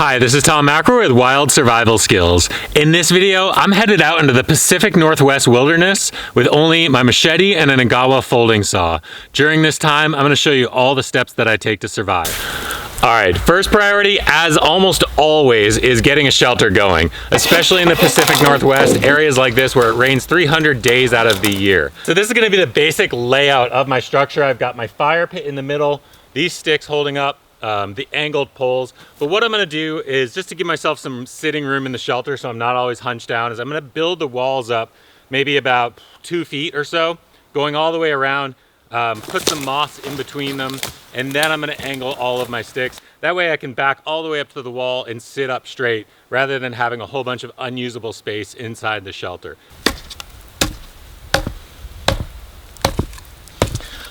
Hi, this is Tom McElroy with Wild Survival Skills. In this video, I'm headed out into the Pacific Northwest wilderness with only my machete and an Agawa folding saw. During this time, I'm going to show you all the steps that I take to survive. All right, first priority, as almost always, is getting a shelter going, especially in the Pacific Northwest, areas like this where it rains 300 days out of the year. So this is going to be the basic layout of my structure. I've got my fire pit in the middle, these sticks holding up the angled poles. But what I'm going to do is, just to give myself some sitting room in the shelter so I'm not always hunched down, is I'm going to build the walls up maybe about 2 feet or so, going all the way around, put some moss in between them, and then I'm going to angle all of my sticks. That way I can back all the way up to the wall and sit up straight rather than having a whole bunch of unusable space inside the shelter.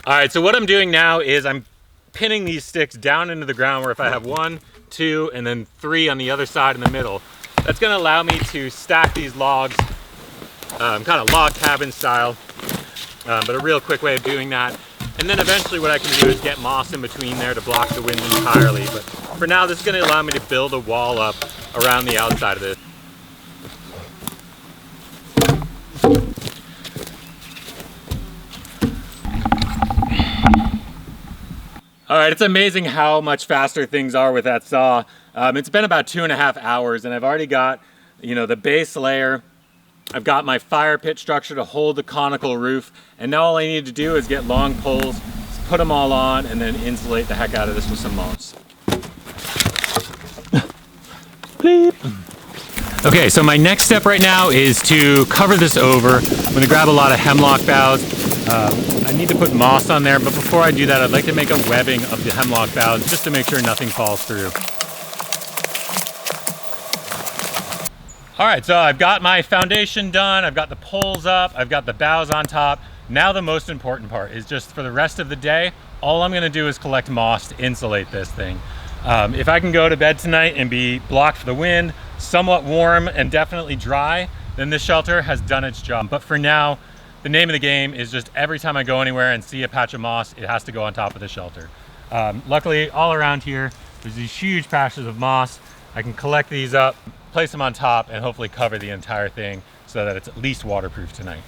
All right, so what I'm doing now is I'm pinning these sticks down into the ground, where if I have 1, 2, and then 3 on the other side in the middle, that's going to allow me to stack these logs, kind of log cabin style, but a real quick way of doing that. And then eventually what I can do is get moss in between there to block the wind entirely. But for now, this is going to allow me to build a wall up around the outside of this. All right, it's amazing how much faster things are with that saw. It's been about 2.5 hours, and I've already got, the base layer. I've got my fire pit structure to hold the conical roof, and now all I need to do is get long poles, put them all on, and then insulate the heck out of this with some moss. Bleep. Okay, so my next step right now is to cover this over. I'm gonna grab a lot of hemlock boughs. I need to put moss on there, but before I do that, I'd like to make a webbing of the hemlock boughs just to make sure nothing falls through. All right, so I've got my foundation done, I've got the poles up, I've got the boughs on top. Now the most important part is just for the rest of the day, all I'm gonna do is collect moss to insulate this thing. If I can go to bed tonight and be blocked for the wind, somewhat warm and definitely dry, then this shelter has done its job. But for now, the name of the game is just every time I go anywhere and see a patch of moss, it has to go on top of the shelter. Luckily, all around here, there's these huge patches of moss. I can collect these up, place them on top, and hopefully cover the entire thing so that it's at least waterproof tonight.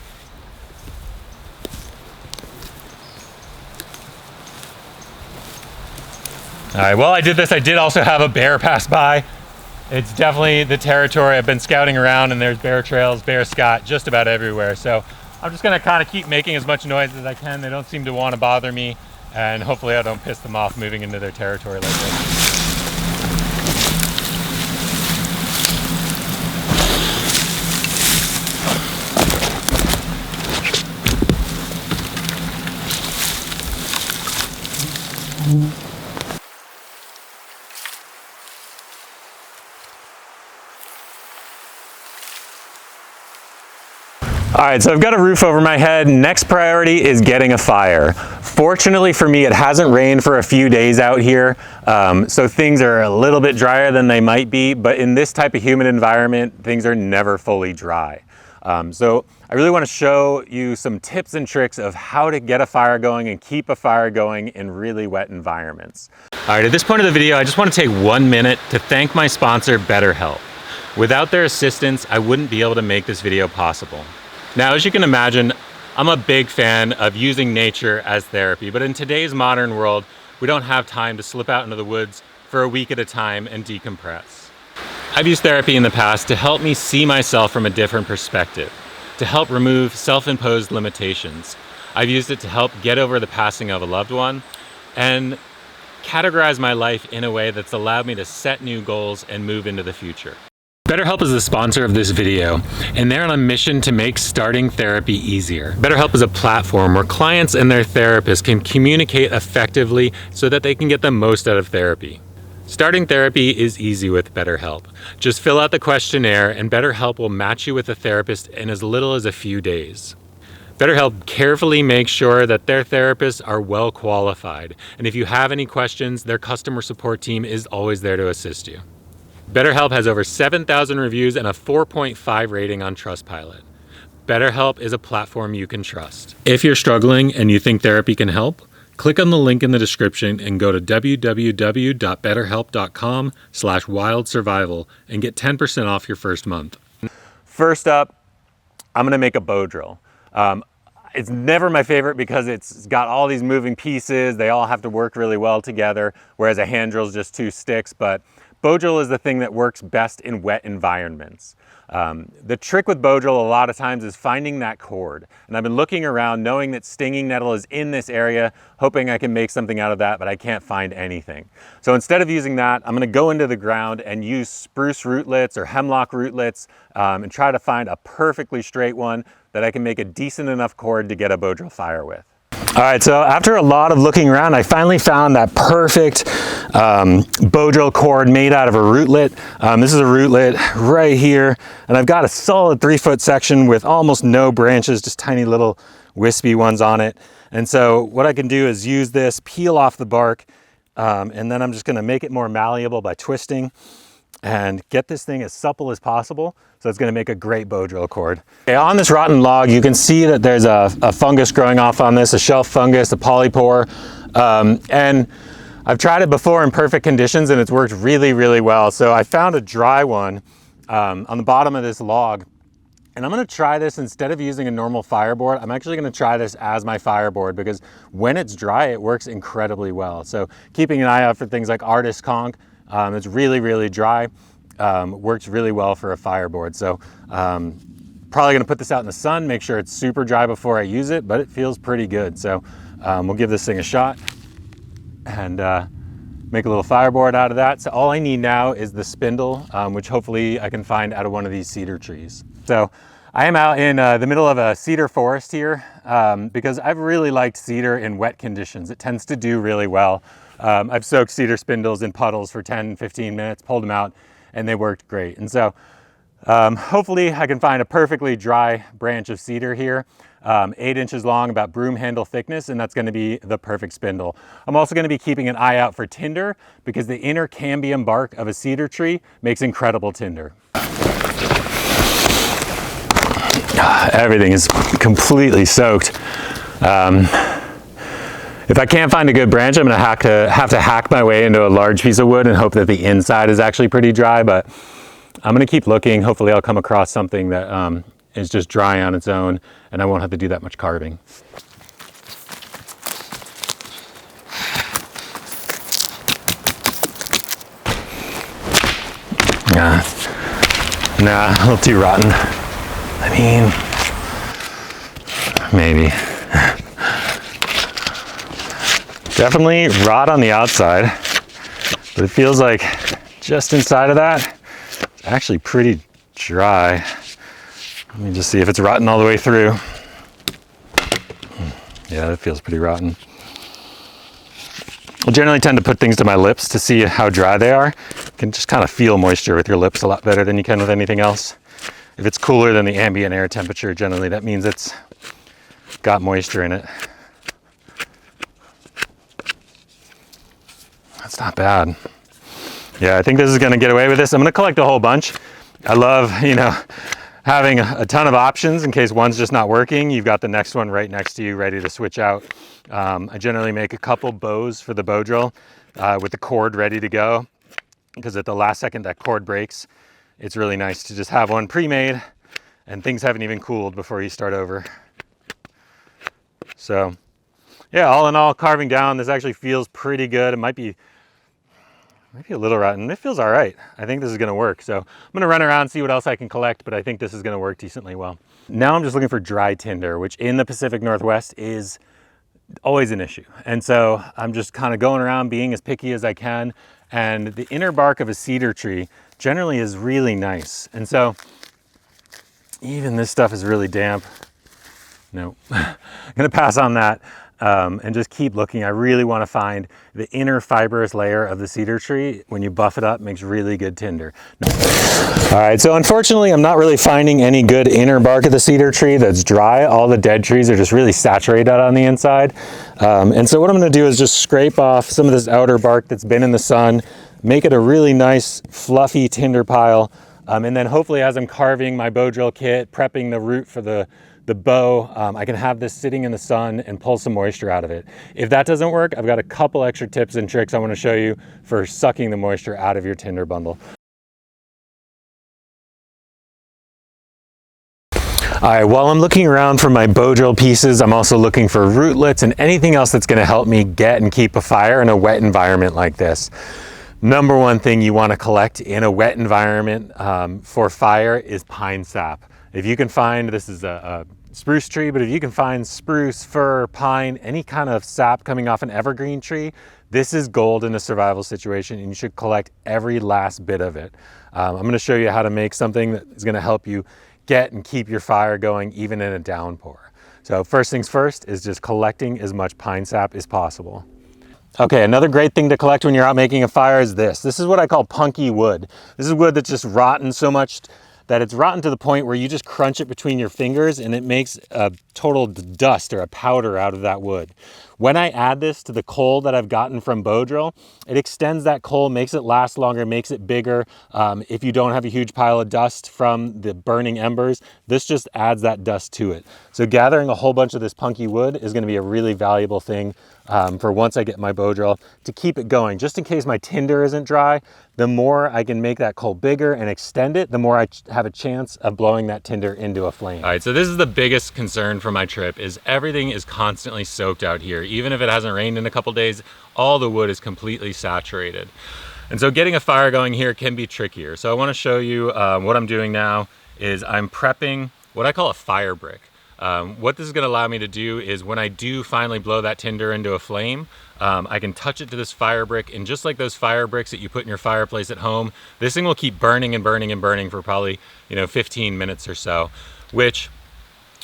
All right, while I did this, I did also have a bear pass by. It's definitely the territory. I've been scouting around, and there's bear trails, bear scat, just about everywhere. So I'm just gonna kind of keep making as much noise as I can. They don't seem to want to bother me, and hopefully I don't piss them off moving into their territory like this. All right, so I've got a roof over my head. Next priority is getting a fire. Fortunately for me, it hasn't rained for a few days out here, so things are a little bit drier than they might be, but in this type of humid environment, things are never fully dry. So I really want to show you some tips and tricks of how to get a fire going and keep a fire going in really wet environments. All right, at this point of the video, I just want to take 1 minute to thank my sponsor, BetterHelp. Without their assistance, I wouldn't be able to make this video possible. Now, as you can imagine, I'm a big fan of using nature as therapy, but in today's modern world, we don't have time to slip out into the woods for a week at a time and decompress. I've used therapy in the past to help me see myself from a different perspective, to help remove self-imposed limitations. I've used it to help get over the passing of a loved one and categorize my life in a way that's allowed me to set new goals and move into the future. BetterHelp is the sponsor of this video, and they're on a mission to make starting therapy easier. BetterHelp is a platform where clients and their therapists can communicate effectively so that they can get the most out of therapy. Starting therapy is easy with BetterHelp. Just fill out the questionnaire, and BetterHelp will match you with a therapist in as little as a few days. BetterHelp carefully makes sure that their therapists are well qualified, and if you have any questions, their customer support team is always there to assist you. BetterHelp has over 7,000 reviews and a 4.5 rating on Trustpilot. BetterHelp is a platform you can trust. If you're struggling and you think therapy can help, Click on the link in the description and go to www.betterhelp.com/wildsurvival and get 10% off your first month. First up, I'm gonna make a bow drill. It's never my favorite because it's got all these moving pieces. They all have to work really well together, whereas a hand drill is just 2 sticks. But bow drill is the thing that works best in wet environments. The trick with bow drill a lot of times is finding that cord. And I've been looking around knowing that stinging nettle is in this area, hoping I can make something out of that, but I can't find anything. So instead of using that, I'm gonna go into the ground and use spruce rootlets or hemlock rootlets and try to find a perfectly straight one that I can make a decent enough cord to get a bow drill fire with. All right, so after a lot of looking around, I finally found that perfect bow drill cord made out of a rootlet. This is a rootlet right here, and I've got a solid 3-foot section with almost no branches, just tiny little wispy ones on it. And so what I can do is use this, peel off the bark, and then I'm just gonna make it more malleable by twisting and get this thing as supple as possible. So it's gonna make a great bow drill cord. Okay, on this rotten log, you can see that there's a fungus growing off on this, a shelf fungus, a polypore. And I've tried it before in perfect conditions and it's worked really, really well. So I found a dry one on the bottom of this log. And I'm gonna try this instead of using a normal fireboard. I'm actually gonna try this as my fireboard because when it's dry, it works incredibly well. So keeping an eye out for things like artist conch. It's really, really dry. Works really well for a fireboard. So probably gonna put this out in the sun, make sure it's super dry before I use it, but it feels pretty good. So we'll give this thing a shot and make a little fireboard out of that. So all I need now is the spindle, which hopefully I can find out of one of these cedar trees. So I am out in the middle of a cedar forest here because I've really liked cedar in wet conditions. It tends to do really well. I've soaked cedar spindles in puddles for 10, 15 minutes, pulled them out, and they worked great. And so hopefully I can find a perfectly dry branch of cedar here, 8 inches long, about broom handle thickness, and that's gonna be the perfect spindle. I'm also gonna be keeping an eye out for tinder because the inner cambium bark of a cedar tree makes incredible tinder. Everything is completely soaked. If I can't find a good branch, I'm gonna have to hack my way into a large piece of wood and hope that the inside is actually pretty dry, but I'm gonna keep looking. Hopefully I'll come across something that is just dry on its own and I won't have to do that much carving. Nah, a little too rotten. I mean, maybe. Definitely rot on the outside, but it feels like just inside of that, it's actually pretty dry. Let me just see if it's rotten all the way through. Yeah, that feels pretty rotten. I generally tend to put things to my lips to see how dry they are. You can just kind of feel moisture with your lips a lot better than you can with anything else. If it's cooler than the ambient air temperature, generally that means it's got moisture in it. That's not bad. Yeah, I think this is gonna get away with this. I'm gonna collect a whole bunch. I love, having a ton of options in case one's just not working. You've got the next one right next to you ready to switch out. I generally make a couple bows for the bow drill with the cord ready to go because at the last second that cord breaks, it's really nice to just have one pre-made and things haven't even cooled before you start over. So yeah, all in all, carving down, this actually feels pretty good. It might be a little rotten. It feels all right. I think this is gonna work. So I'm gonna run around, see what else I can collect, but I think this is gonna work decently well. Now I'm just looking for dry tinder, which in the Pacific Northwest is always an issue. And so I'm just kind of going around being as picky as I can. And the inner bark of a cedar tree generally is really nice. And so even this stuff is really damp. No, I'm gonna pass on that. And just keep looking. I really want to find the inner fibrous layer of the cedar tree. When you buff it up, it makes really good tinder. All right, so unfortunately, I'm not really finding any good inner bark of the cedar tree that's dry. All the dead trees are just really saturated on the inside. And so what I'm gonna do is just scrape off some of this outer bark that's been in the sun, make it a really nice, fluffy tinder pile. And then hopefully as I'm carving my bow drill kit, prepping the root for the the bow, I can have this sitting in the sun and pull some moisture out of it. If that doesn't work, I've got a couple extra tips and tricks I want to show you for sucking the moisture out of your tinder bundle. All right, while I'm looking around for my bow drill pieces, I'm also looking for rootlets and anything else that's gonna help me get and keep a fire in a wet environment like this. Number one thing you wanna collect in a wet environment for fire is pine sap. If you can find, this is a spruce tree, but if you can find spruce, fir, pine, any kind of sap coming off an evergreen tree, this is gold in a survival situation, and you should collect every last bit of it. I'm gonna show you how to make something that is gonna help you get and keep your fire going even in a downpour. So first things first is just collecting as much pine sap as possible. Okay, another great thing to collect when you're out making a fire is this. This is what I call punky wood. This is wood that's just rotten so much that it's rotten to the point where you just crunch it between your fingers and it makes a total dust or a powder out of that wood. When I add this to the coal that I've gotten from bow drill, it extends that coal, makes it last longer, makes it bigger. If you don't have a huge pile of dust from the burning embers, this just adds that dust to it. So gathering a whole bunch of this punky wood is going to be a really valuable thing for once I get my bow drill to keep it going. Just in case my tinder isn't dry, the more I can make that coal bigger and extend it, the more I have a chance of blowing that tinder into a flame. All right, so this is the biggest concern for my trip is everything is constantly soaked out here. Even if it hasn't rained in a couple days, all the wood is completely saturated. And so getting a fire going here can be trickier. So I want to show you what I'm doing now is I'm prepping what I call a fire brick. What this is going to allow me to do is when I do finally blow that tinder into a flame, I can touch it to this fire brick, and just like those fire bricks that you put in your fireplace at home, this thing will keep burning and burning and burning for probably 15 minutes or so, which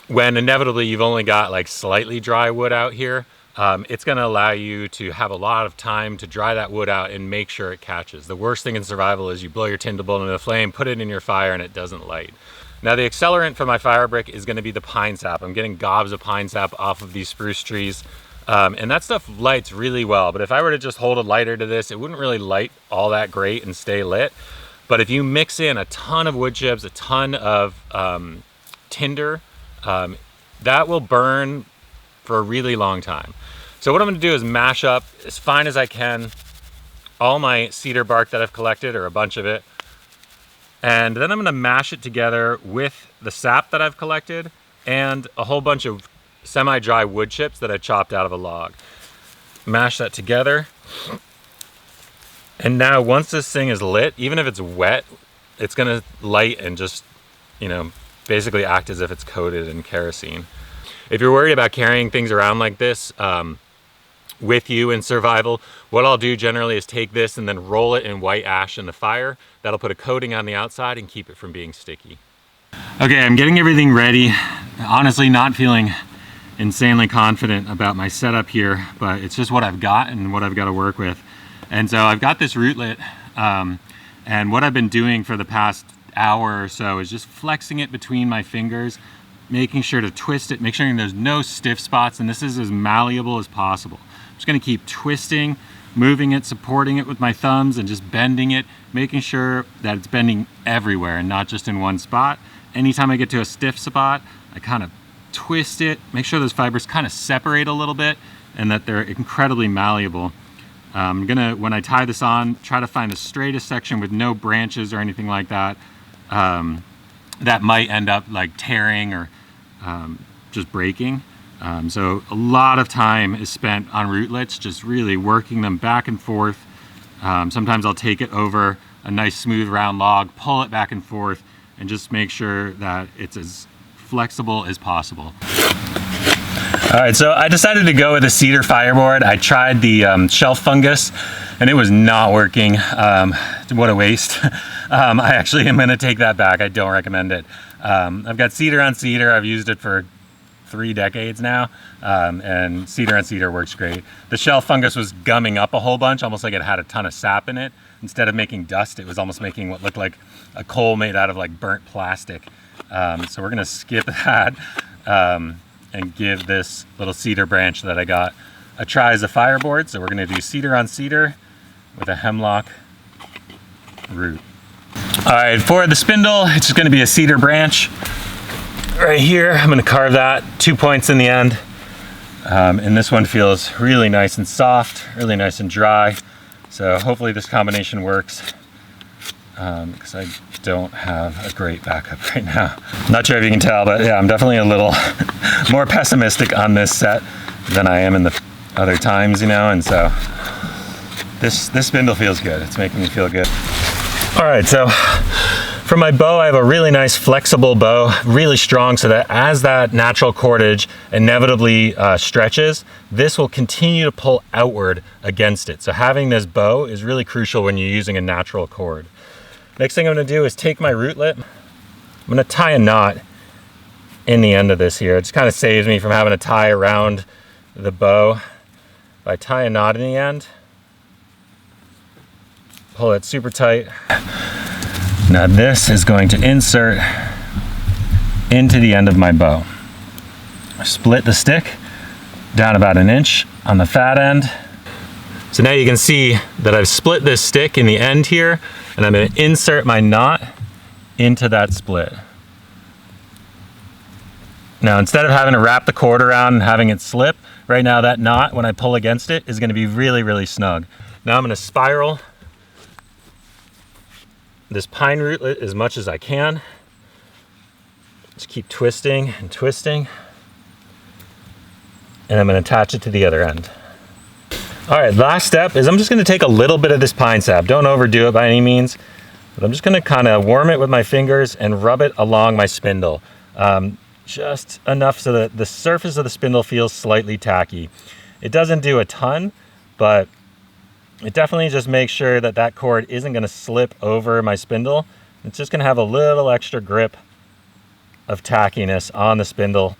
when inevitably you've only got like slightly dry wood out here, it's going to allow you to have a lot of time to dry that wood out and make sure it catches. The worst thing in survival is you blow your tinder bundle into a flame, put it in your fire, and it doesn't light. Now the accelerant for my fire brick is going to be the pine sap. I'm getting gobs of pine sap off of these spruce trees, and that stuff lights really well. But if I were to just hold a lighter to this, it wouldn't really light all that great and stay lit. But if you mix in a ton of wood chips, a ton of tinder, that will burn for a really long time. So what I'm going to do is mash up as fine as I can all my cedar bark that I've collected, or a bunch of it. And then I'm going to mash it together with the sap that I've collected and a whole bunch of semi-dry wood chips that I chopped out of a log. Mash that together. And now once this thing is lit, even if it's wet, it's going to light and just, basically act as if it's coated in kerosene. If you're worried about carrying things around like this with you in survival, what I'll do generally is take this and then roll it in white ash in the fire. That'll put a coating on the outside and keep it from being sticky. Okay, I'm getting everything ready. Honestly, not feeling insanely confident about my setup here, but it's just what I've got and what I've got to work with. And so I've got this rootlet, and what I've been doing for the past hour or so is just flexing it between my fingers, making sure to twist it, make sure there's no stiff spots, and this is as malleable as possible. I'm just gonna keep twisting, moving it, supporting it with my thumbs, and just bending it, making sure that it's bending everywhere and not just in one spot. Anytime I get to a stiff spot, I kind of twist it, make sure those fibers kind of separate a little bit and that they're incredibly malleable. I'm gonna, when I tie this on, try to find the straightest section with no branches or anything like that. That might end up like tearing or just breaking. So a lot of time is spent on rootlets, just really working them back and forth. Sometimes I'll take it over a nice smooth round log, pull it back and forth, and just make sure that it's as flexible as possible. All right, so I decided to go with a cedar fireboard. I tried the shelf fungus and it was not working. What a waste. I actually am gonna take that back. I don't recommend it. I've got cedar on cedar. I've used it for 3 decades now, and cedar on cedar works great. The shelf fungus was gumming up a whole bunch, almost like it had a ton of sap in it. Instead of making dust, it was almost making what looked like a coal made out of like burnt plastic. So we're gonna skip that and give this little cedar branch that I got a try as a fireboard. So we're gonna do cedar on cedar with a hemlock root. All right, for the spindle, it's just gonna be a cedar branch. right here. I'm gonna carve that, 2 points in the end. And this one feels really nice and soft, really nice and dry. So hopefully this combination works, because I don't have a great backup right now. Not sure if you can tell, but yeah, I'm definitely a little more pessimistic on this set than I am in the other times, you know, and so this spindle feels good. It's making me feel good. All right, so for my bow, I have a really nice flexible bow, really strong, so that as that natural cordage inevitably stretches, this will continue to pull outward against it. So having this bow is really crucial when you're using a natural cord. Next thing I'm gonna do is take my rootlet. I'm gonna tie a knot in the end of this here. It just kind of saves me from having to tie around the bow. If I tie a knot in the end, pull it super tight. Now this is going to insert into the end of my bow. Split the stick down about 1 inch on the fat end. So now you can see that I've split this stick in the end here, and I'm going to insert my knot into that split. Now instead of having to wrap the cord around and having it slip, right now that knot, when I pull against it, is going to be really, really snug. Now I'm going to spiral this pine rootlet as much as I can. Just keep twisting and twisting. And I'm going to attach it to the other end. All right, last step is I'm just going to take a little bit of this pine sap. Don't overdo it by any means, but I'm just going to kind of warm it with my fingers and rub it along my spindle. Just enough so that the surface of the spindle feels slightly tacky. It doesn't do a ton, but it definitely just makes sure that that cord isn't going to slip over my spindle. It's just going to have a little extra grip of tackiness on the spindle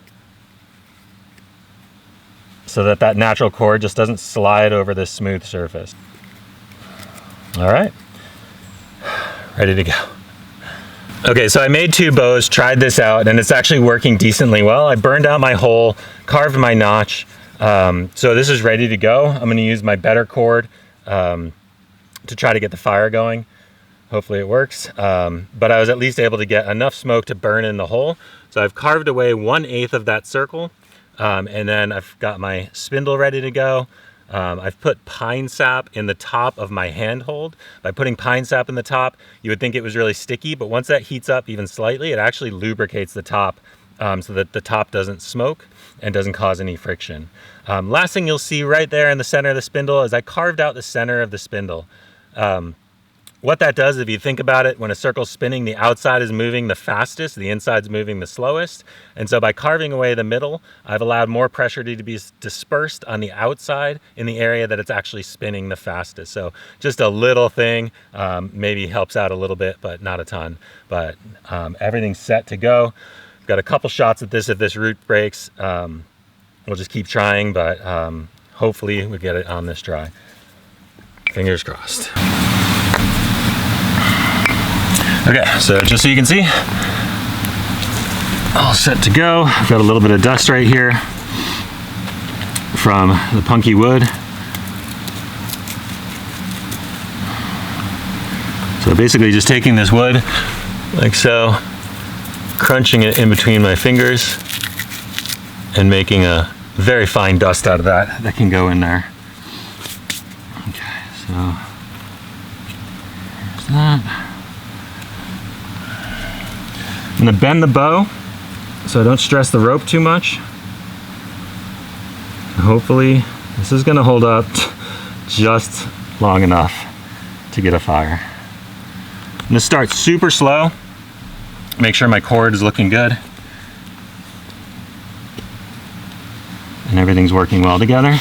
so that that natural cord just doesn't slide over this smooth surface. All right, ready to go. Okay, so I made 2 bows, tried this out, and it's actually working decently well. I burned out my hole, carved my notch, so this is ready to go. I'm going to use my better cord to try to get the fire going. Hopefully it works, but I was at least able to get enough smoke to burn in the hole. So I've carved away 1/8 of that circle, and then I've got my spindle ready to go. I've put pine sap in the top of my handhold. By putting pine sap in the top, you would think it was really sticky, but once that heats up even slightly, it actually lubricates the top so that the top doesn't smoke and doesn't cause any friction. Last thing you'll see right there in the center of the spindle is I carved out the center of the spindle. What that does, if you think about it, when a circle's spinning, the outside is moving the fastest, the inside's moving the slowest. And so by carving away the middle, I've allowed more pressure to be dispersed on the outside in the area that it's actually spinning the fastest. So just a little thing, maybe helps out a little bit, but not a ton. But everything's set to go. Got a couple shots at this if this root breaks. We'll just keep trying, but hopefully we get it on this try. Fingers crossed. Okay, so just so you can see, all set to go. I've got a little bit of dust right here from the punky wood. So basically just taking this wood like so, crunching it in between my fingers and making a very fine dust out of that can go in there. Okay, so there's that. I'm going to bend the bow so I don't stress the rope too much. Hopefully this is going to hold up just long enough to get a fire. I'm going to start super slow, make sure my cord is looking good and everything's working well together.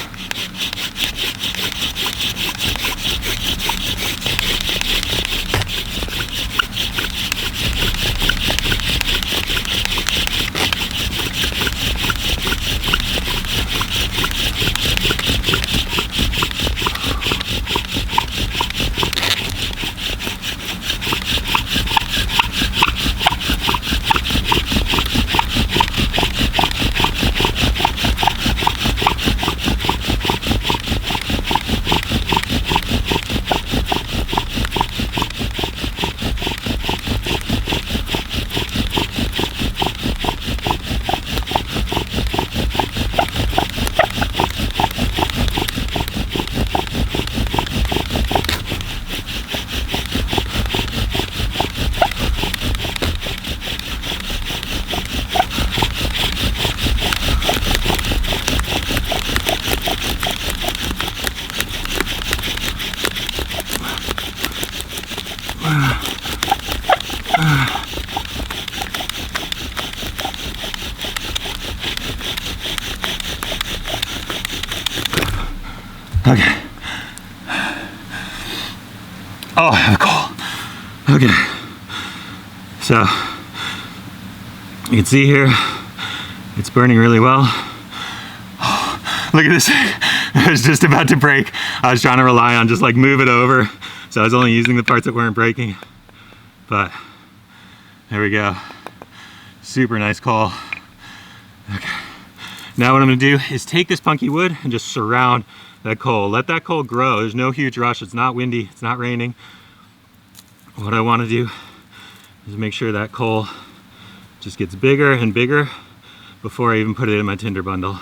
Okay. Oh, I have a coal. Okay. So, you can see here, it's burning really well. Oh, look at this. It was just about to break. I was trying to rely on just like move it over. So I was only using the parts that weren't breaking. But there we go. Super nice coal. Okay. Now what I'm gonna do is take this punky wood and just surround that coal. Let that coal grow. There's no huge rush. It's not windy, it's not raining. What I wanna do is make sure that coal just gets bigger and bigger before I even put it in my tinder bundle.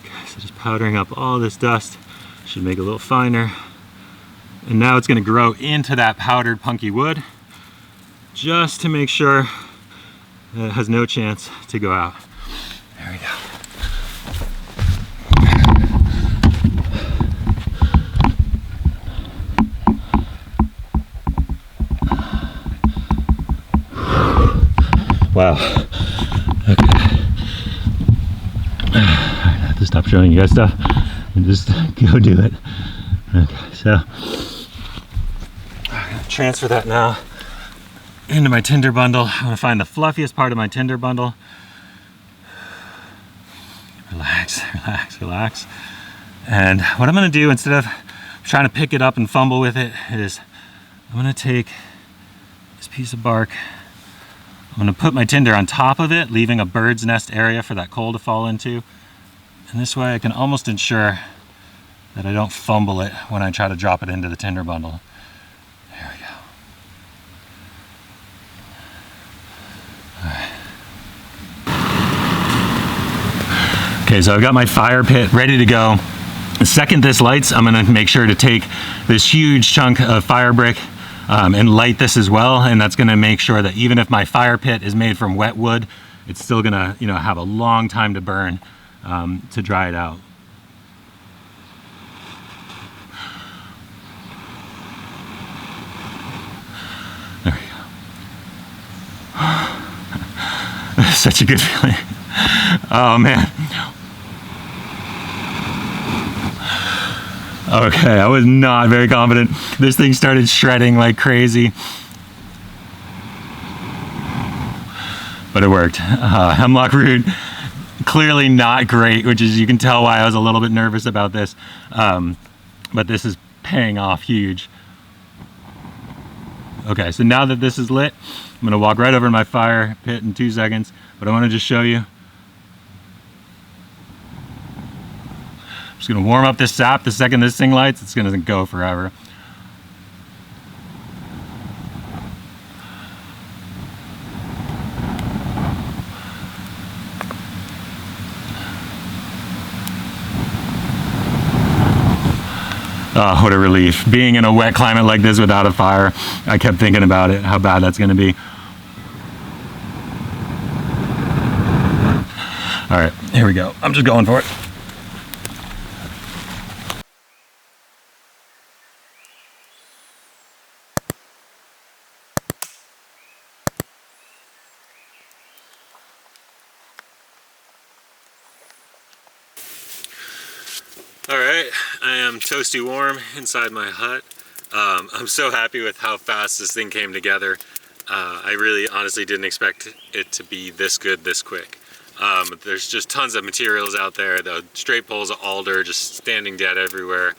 Okay, so just powdering up all this dust. Should make it a little finer. And now it's gonna grow into that powdered punky wood just to make sure that it has no chance to go out. There we go. Wow. Okay. I have to stop showing you guys stuff and just go do it. Okay, so I'm gonna transfer that now into my tinder bundle. I'm gonna find the fluffiest part of my tinder bundle. Relax, relax, relax. And what I'm gonna do, instead of trying to pick it up and fumble with it, is I'm gonna take this piece of bark. I'm gonna put my tinder on top of it, leaving a bird's nest area for that coal to fall into. And this way I can almost ensure that I don't fumble it when I try to drop it into the tinder bundle. There we go. All right. Okay, so I've got my fire pit ready to go. The second this lights, I'm gonna make sure to take this huge chunk of fire brick and light this as well, and that's gonna make sure that even if my fire pit is made from wet wood, it's still gonna, you know, have a long time to burn to dry it out. There we go. Such a good feeling. Oh man. Okay, I was not very confident. This thing started shredding like crazy. But it worked. Hemlock root, clearly not great, which is, you can tell why I was a little bit nervous about this. But this is paying off huge. Okay, so now that this is lit, I'm gonna walk right over to my fire pit in 2 seconds, but I wanna just show you. Just gonna warm up this sap. The second this thing lights, it's gonna go forever. Oh, what a relief. Being in a wet climate like this without a fire, I kept thinking about it, how bad that's gonna be. All right, here we go. I'm just going for it. All right, I am toasty warm inside my hut. I'm so happy with how fast this thing came together. I really honestly didn't expect it to be this good this quick. There's just tons of materials out there. The straight poles of alder just standing dead everywhere.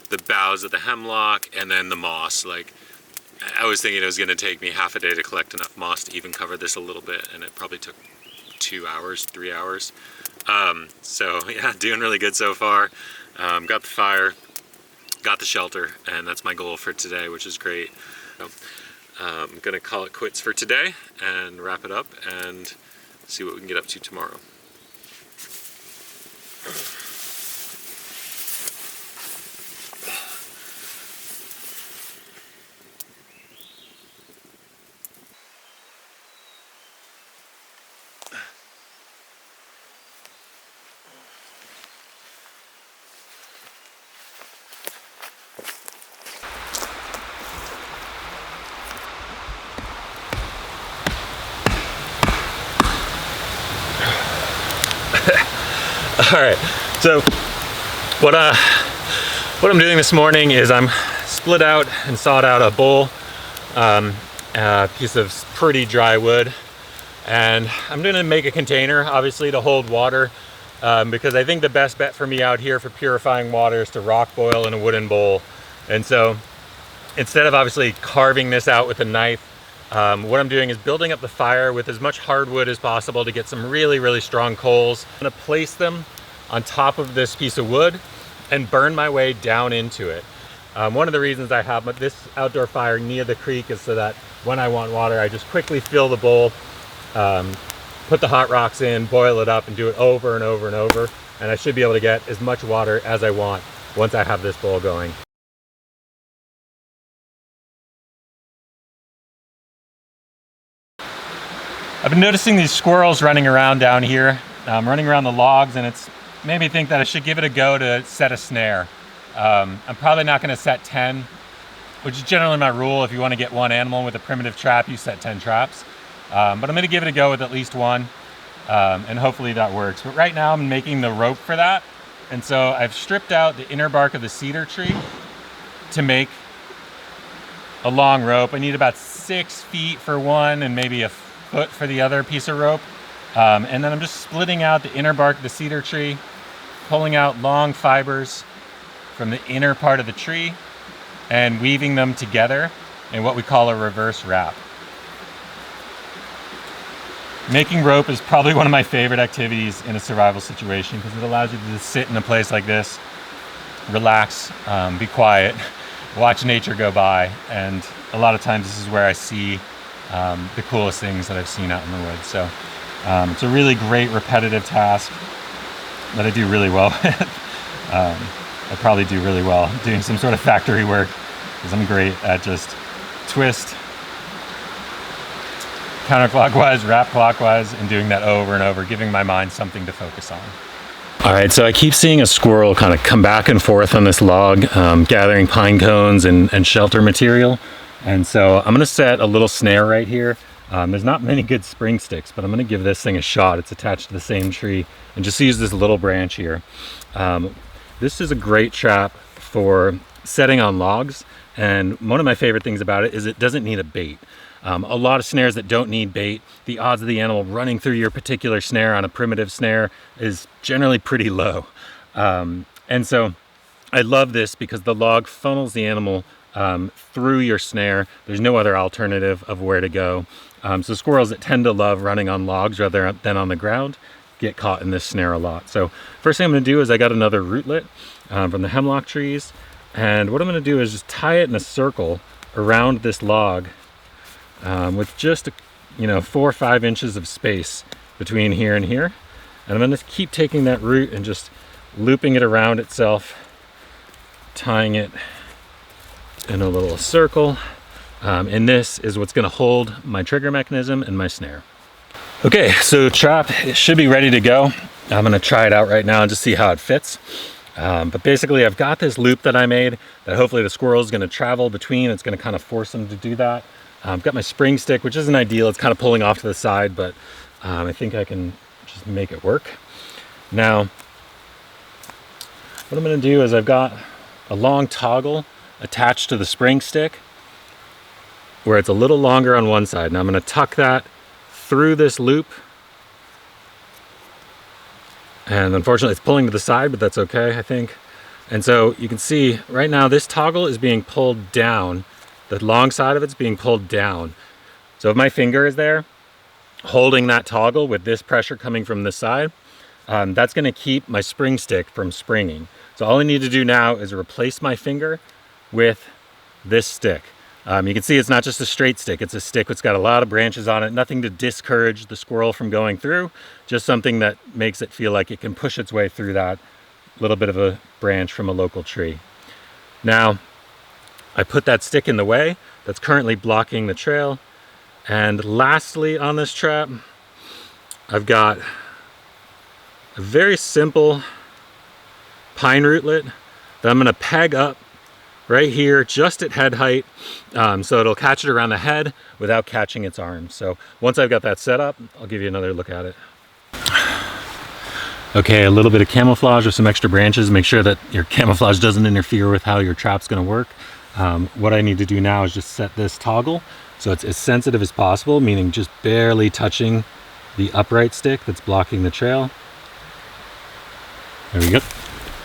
The boughs of the hemlock, and then the moss. Like, I was thinking it was gonna take me half a day to collect enough moss to even cover this a little bit, and it probably took 2 hours, 3 hours. So yeah, doing really good so far. Got the fire, got the shelter, and that's my goal for today, which is great. So, I'm gonna call it quits for today and wrap it up and see what we can get up to tomorrow. All right, so what I'm doing this morning is I'm split out and sawed out a bowl, a piece of pretty dry wood, and I'm gonna make a container, obviously, to hold water, because I think the best bet for me out here for purifying water is to rock boil in a wooden bowl. And so instead of obviously carving this out with a knife, what I'm doing is building up the fire with as much hardwood as possible to get some really, really strong coals. I'm gonna place them on top of this piece of wood and burn my way down into it. One of the reasons I have this outdoor fire near the creek is so that when I want water, I just quickly fill the bowl, put the hot rocks in, boil it up, and do it over and over and over. And I should be able to get as much water as I want once I have this bowl going. I've been noticing these squirrels running around down here, running around the logs, and it's made me think that I should give it a go to set a snare. I'm probably not going to set 10, which is generally my rule. If you want to get one animal with a primitive trap, you set 10 traps. But I'm going to give it a go with at least one, and hopefully that works. But right now I'm making the rope for that. And so I've stripped out the inner bark of the cedar tree to make a long rope. I need about 6 feet for one and maybe a foot for the other piece of rope. And then I'm just splitting out the inner bark of the cedar tree, pulling out long fibers from the inner part of the tree and weaving them together in what we call a reverse wrap. Making rope is probably one of my favorite activities in a survival situation because it allows you to just sit in a place like this, relax, be quiet, watch nature go by, and a lot of times this is where I see the coolest things that I've seen out in the woods. So it's a really great repetitive task that I do really well with. I probably do really well doing some sort of factory work because I'm great at just twist counterclockwise, wrap clockwise, and doing that over and over, giving my mind something to focus on. All right, so I keep seeing a squirrel kind of come back and forth on this log, gathering pine cones and shelter material. And so I'm gonna set a little snare right here. There's not many good spring sticks, but I'm gonna give this thing a shot. It's attached to the same tree, and just use this little branch here. This is a great trap for setting on logs, and one of my favorite things about it is it doesn't need a bait. A lot of snares that don't need bait, the odds of the animal running through your particular snare on a primitive snare is generally pretty low. And so I love this because the log funnels the animal through your snare. There's no other alternative of where to go. So squirrels that tend to love running on logs rather than on the ground get caught in this snare a lot. So first thing I'm going to do is I got another rootlet from the hemlock trees, and what I'm going to do is just tie it in a circle around this log with just 4 or 5 inches of space between here and here. And I'm going to keep taking that root and just looping it around itself, tying it in a little circle, and this is what's going to hold my trigger mechanism and my snare. Okay, so trap should be ready to go. I'm going to try it out right now and just see how it fits. But basically I've got this loop that I made that hopefully the squirrel is going to travel between. It's going to kind of force them to do that. I've got my spring stick, which isn't ideal. It's kind of pulling off to the side, but I think I can just make it work. Now, what I'm going to do is I've got a long toggle attached to the spring stick where it's a little longer on one side. Now I'm going to tuck that through this loop, and unfortunately it's pulling to the side, but that's okay, I think. And so you can see right now this toggle is being pulled down. The long side of it's being pulled down. So if my finger is there holding that toggle with this pressure coming from this side, that's going to keep my spring stick from springing. So all I need to do now is replace my finger with this stick. You can see it's not just a straight stick, it's a stick that's got a lot of branches on it, nothing to discourage the squirrel from going through, just something that makes it feel like it can push its way through that little bit of a branch from a local tree. Now, I put that stick in the way that's currently blocking the trail. And lastly on this trap, I've got a very simple pine rootlet that I'm gonna peg up right here, just at head height, so it'll catch it around the head without catching its arms. So once I've got that set up, I'll give you another look at it. Okay, a little bit of camouflage with some extra branches. Make sure that your camouflage doesn't interfere with how your trap's gonna work. What I need to do now is just set this toggle so it's as sensitive as possible, meaning just barely touching the upright stick that's blocking the trail. There we go.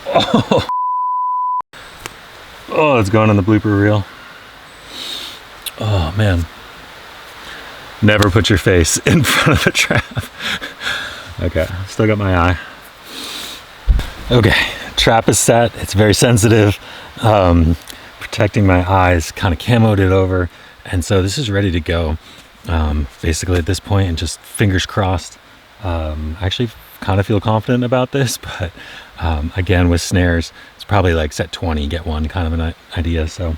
Oh, oh, it's going on the blooper reel. Oh man. Never put your face in front of a trap. Okay, still got my eye. Okay, trap is set. It's very sensitive. Protecting my eyes, kind of camoed it over. And so this is ready to go. Basically at this point, and just fingers crossed. Actually kind of feel confident about this, but again, with snares, it's probably like set 20, get one kind of an idea. So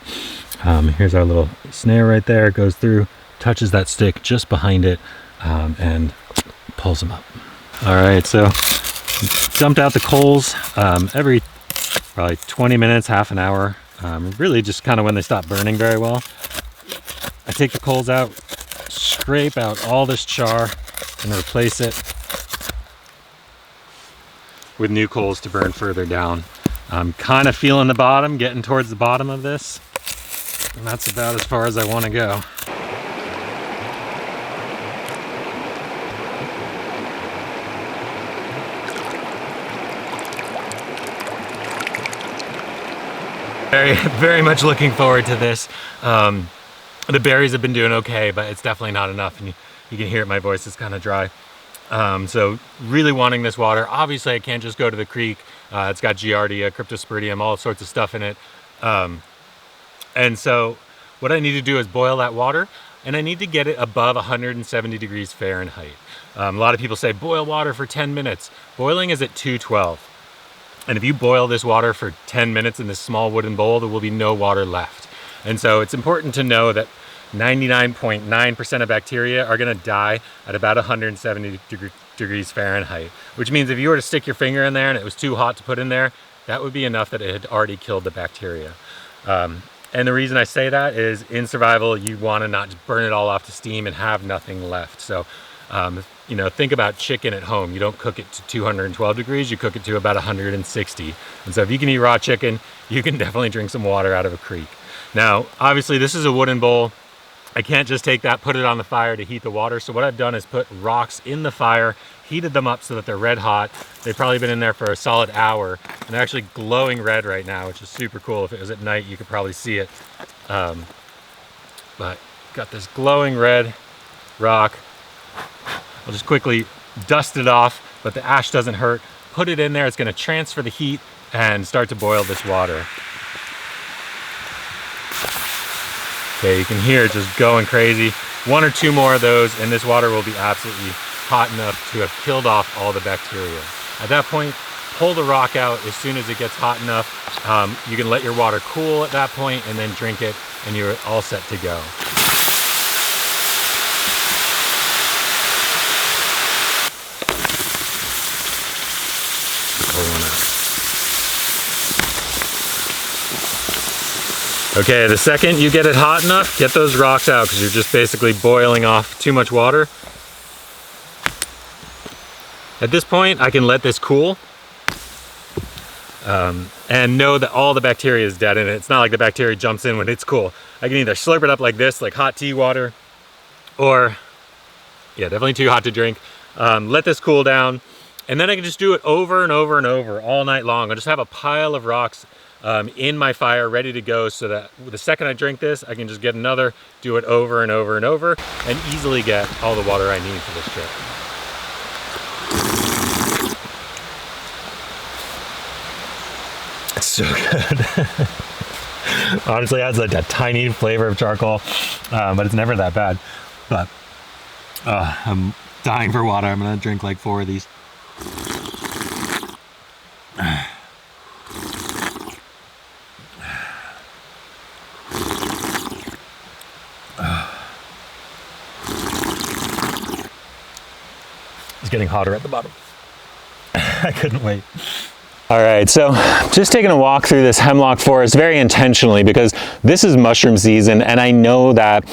here's our little snare right there. It goes through, touches that stick just behind it, and pulls them up. All right, so dumped out the coals every probably 20 minutes, half an hour, really just kind of when they stop burning very well. I take the coals out, scrape out all this char, and replace it with new coals to burn further down. I'm kind of feeling the bottom, getting towards the bottom of this, and that's about as far as I want to go. Very much looking forward to this. The berries have been doing okay, but it's definitely not enough, and you can hear it, my voice is kind of dry. So really wanting this water. Obviously I can't just go to the creek. It's got giardia, cryptosporidium, all sorts of stuff in it. And so what I need to do is boil that water, and I need to get it above 170 degrees Fahrenheit. A lot of people say boil water for 10 minutes. Boiling is at 212. And if you boil this water for 10 minutes in this small wooden bowl, there will be no water left. And so it's important to know that 99.9% of bacteria are gonna die at about 170 degrees Fahrenheit, which means if you were to stick your finger in there and it was too hot to put in there, that would be enough that it had already killed the bacteria. And the reason I say that is in survival, you wanna not just burn it all off to steam and have nothing left. So, you know, think about chicken at home. You don't cook it to 212 degrees, you cook it to about 160. And so if you can eat raw chicken, you can definitely drink some water out of a creek. Now, obviously this is a wooden bowl. I can't just take that, put it on the fire to heat the water. So what I've done is put rocks in the fire, heated them up so that they're red hot. They've probably been in there for a solid hour, and they're actually glowing red right now, which is super cool. If it was at night, you could probably see it. But got this glowing red rock. I'll just quickly dust it off, but the ash doesn't hurt. Put it in there, it's gonna transfer the heat and start to boil this water. Okay, you can hear it just going crazy. One or two more of those and this water will be absolutely hot enough to have killed off all the bacteria. At that point, pull the rock out as soon as it gets hot enough. You can let your water cool at that point and then drink it, and you're all set to go. Okay, the second you get it hot enough, get those rocks out because you're just basically boiling off too much water. At this point, I can let this cool and know that all the bacteria is dead in it. It's not like the bacteria jumps in when it's cool. I can either slurp it up like this, like hot tea water, or, yeah, definitely too hot to drink. Let this cool down, and then I can just do it over and over and over all night long. I'll just have a pile of rocks in my fire ready to go so that the second I drink this, I can just get another, do it over and over and over, and easily get all the water I need for this trip. It's so good. Honestly, it has like a tiny flavor of charcoal, but it's never that bad. But I'm dying for water. I'm gonna drink like 4 of these. It's getting hotter at the bottom. I couldn't wait. All right, so just taking a walk through this hemlock forest very intentionally because this is mushroom season, and I know that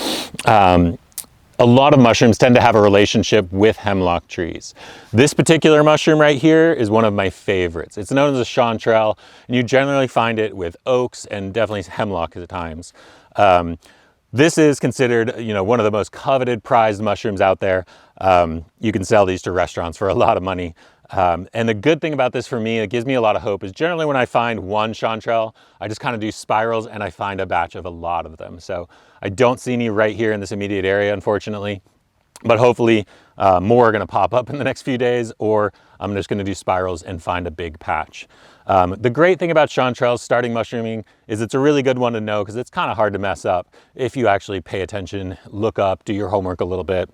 a lot of mushrooms tend to have a relationship with hemlock trees. This particular mushroom right here is one of my favorites. It's known as a chanterelle, and you generally find it with oaks and definitely hemlock at times. This is considered, one of the most coveted, prized mushrooms out there. You can sell these to restaurants for a lot of money. And the good thing about this for me, it gives me a lot of hope, is generally when I find one chanterelle, I just kind of do spirals and I find a batch of a lot of them. So I don't see any right here in this immediate area, unfortunately, but hopefully more are going to pop up in the next few days, or I'm just going to do spirals and find a big patch. The great thing about chanterelles starting mushrooming is it's a really good one to know because it's kind of hard to mess up if you actually pay attention, look up, do your homework a little bit.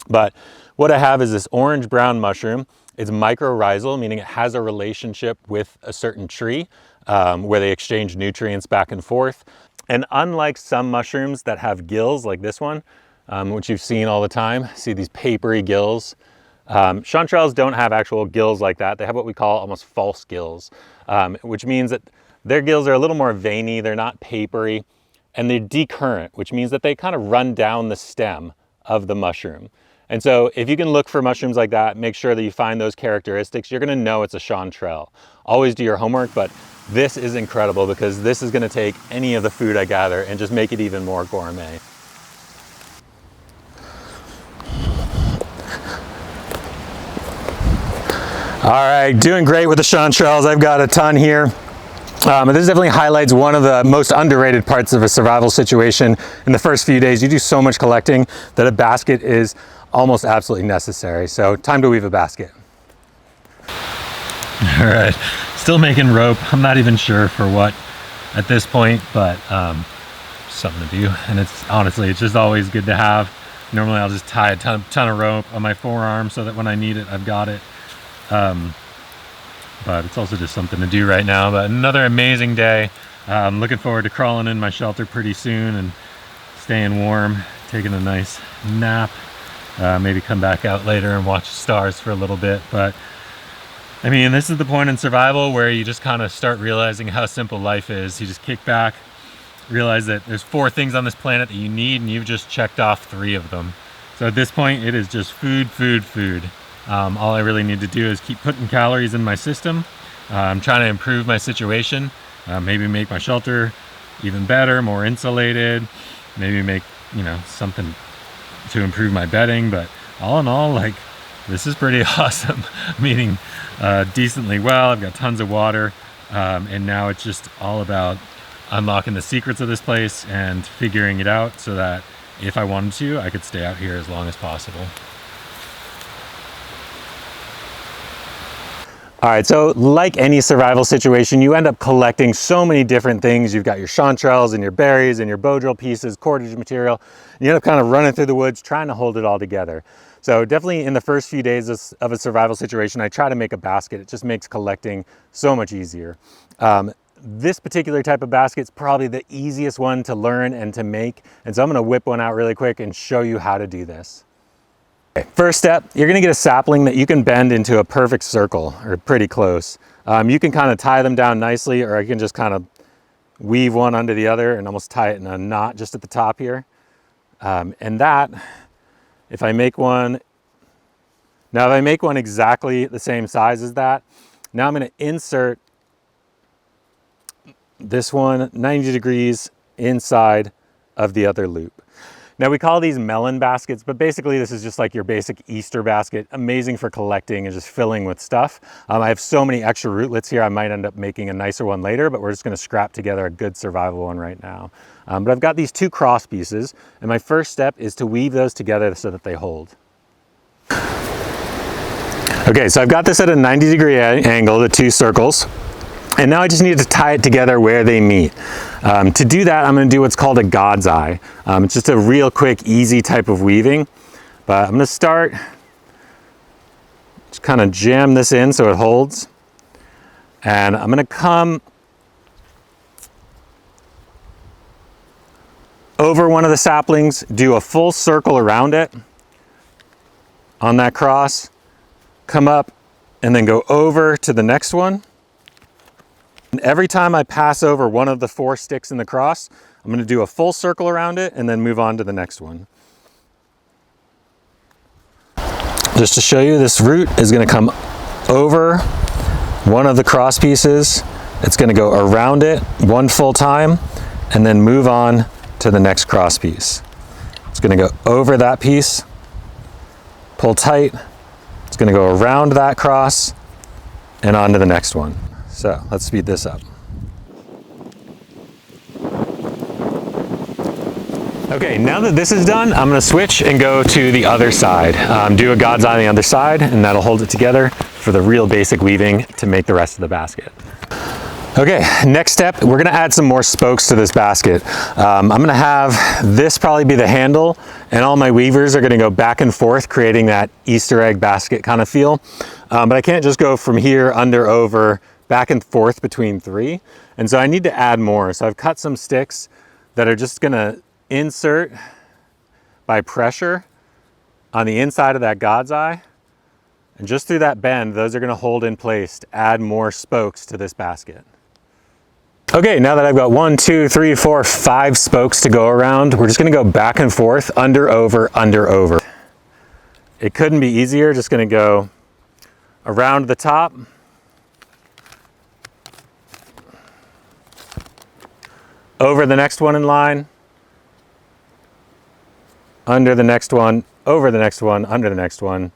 But what I have is this orange-brown mushroom. It's mycorrhizal, meaning it has a relationship with a certain tree where they exchange nutrients back and forth. And unlike some mushrooms that have gills like this one, which you've seen all the time, see these papery gills, chanterelles don't have actual gills like that. They have what we call almost false gills, which means that their gills are a little more veiny, they're not papery, and they're decurrent, which means that they kind of run down the stem of the mushroom. And so if you can look for mushrooms like that, make sure that you find those characteristics, you're gonna know it's a chanterelle. Always do your homework, but this is incredible because this is gonna take any of the food I gather and just make it even more gourmet. All right, doing great with the chanterelles. I've got a ton here. This definitely highlights one of the most underrated parts of a survival situation. In the first few days, you do so much collecting that a basket is almost absolutely necessary. So time to weave a basket. All right, still making rope. I'm not even sure for what at this point, but something to do. And it's just always good to have. Normally I'll just tie a ton of rope on my forearm so that when I need it, I've got it. But it's also just something to do right now. But another amazing day. Looking forward to crawling in my shelter pretty soon and staying warm, taking a nice nap. Maybe come back out later and watch the stars for a little bit. But I mean, this is the point in survival where you just kind of start realizing how simple life is. You just kick back, realize that there's 4 things on this planet that you need, and you've just checked off 3 of them. So at this point, it is just food, food, food. All I really need to do is keep putting calories in my system. I'm trying to improve my situation, maybe make my shelter even better, more insulated, maybe make, something to improve my bedding. But all in all, this is pretty awesome. I'm eating decently well. I've got tons of water. And now it's just all about unlocking the secrets of this place and figuring it out so that if I wanted to, I could stay out here as long as possible. All right, so like any survival situation, you end up collecting so many different things. You've got your chanterelles and your berries and your bow drill pieces, cordage material. You end up kind of running through the woods trying to hold it all together. So definitely in the first few days of a survival situation, I try to make a basket. It just makes collecting so much easier. This particular type of basket is probably the easiest one to learn and to make. And so I'm gonna whip one out really quick and show you how to do this. Okay, first step, you're gonna get a sapling that you can bend into a perfect circle, or pretty close. You can kind of tie them down nicely, or I can just kind of weave one under the other and almost tie it in a knot just at the top here. And that, if I make one exactly the same size as that, now I'm gonna insert this one 90 degrees inside of the other loop. Now we call these melon baskets, but basically this is just like your basic Easter basket, amazing for collecting and just filling with stuff. I have so many extra rootlets here, I might end up making a nicer one later, but we're just gonna scrap together a good survival one right now. But I've got these 2 cross pieces, and my first step is to weave those together so that they hold. Okay, so I've got this at a 90-degree angle, the 2 circles. And now I just need to tie it together where they meet. To do that, I'm gonna do what's called a God's eye. It's just a real quick, easy type of weaving. But I'm gonna start, just kind of jam this in so it holds. And I'm gonna come over one of the saplings, do a full circle around it on that cross, come up, and then go over to the next one. And every time I pass over one of the 4 sticks in the cross, I'm going to do a full circle around it and then move on to the next one. Just to show you, this root is going to come over one of the cross pieces. It's going to go around it one full time and then move on to the next cross piece. It's going to go over that piece, pull tight. It's going to go around that cross and on to the next one. So let's speed this up. Okay, now that this is done, I'm going to switch and go to the other side. Do a God's eye on the other side, and that'll hold it together for the real basic weaving to make the rest of the basket. Okay, next step, we're going to add some more spokes to this basket. I'm going to have this probably be the handle, and all my weavers are going to go back and forth, creating that Easter egg basket kind of feel. But I can't just go from here, under, over, back and forth between three. And so I need to add more. So I've cut some sticks that are just going to insert by pressure on the inside of that God's eye, and just through that bend, those are going to hold in place to add more spokes to this basket. Okay, now that I've got 1, 2, 3, 4, 5 spokes to go around, we're just going to go back and forth, under, over, under, over. It couldn't be easier. Just going to go around the top, over the next one in line, under the next one, over the next one, under the next one.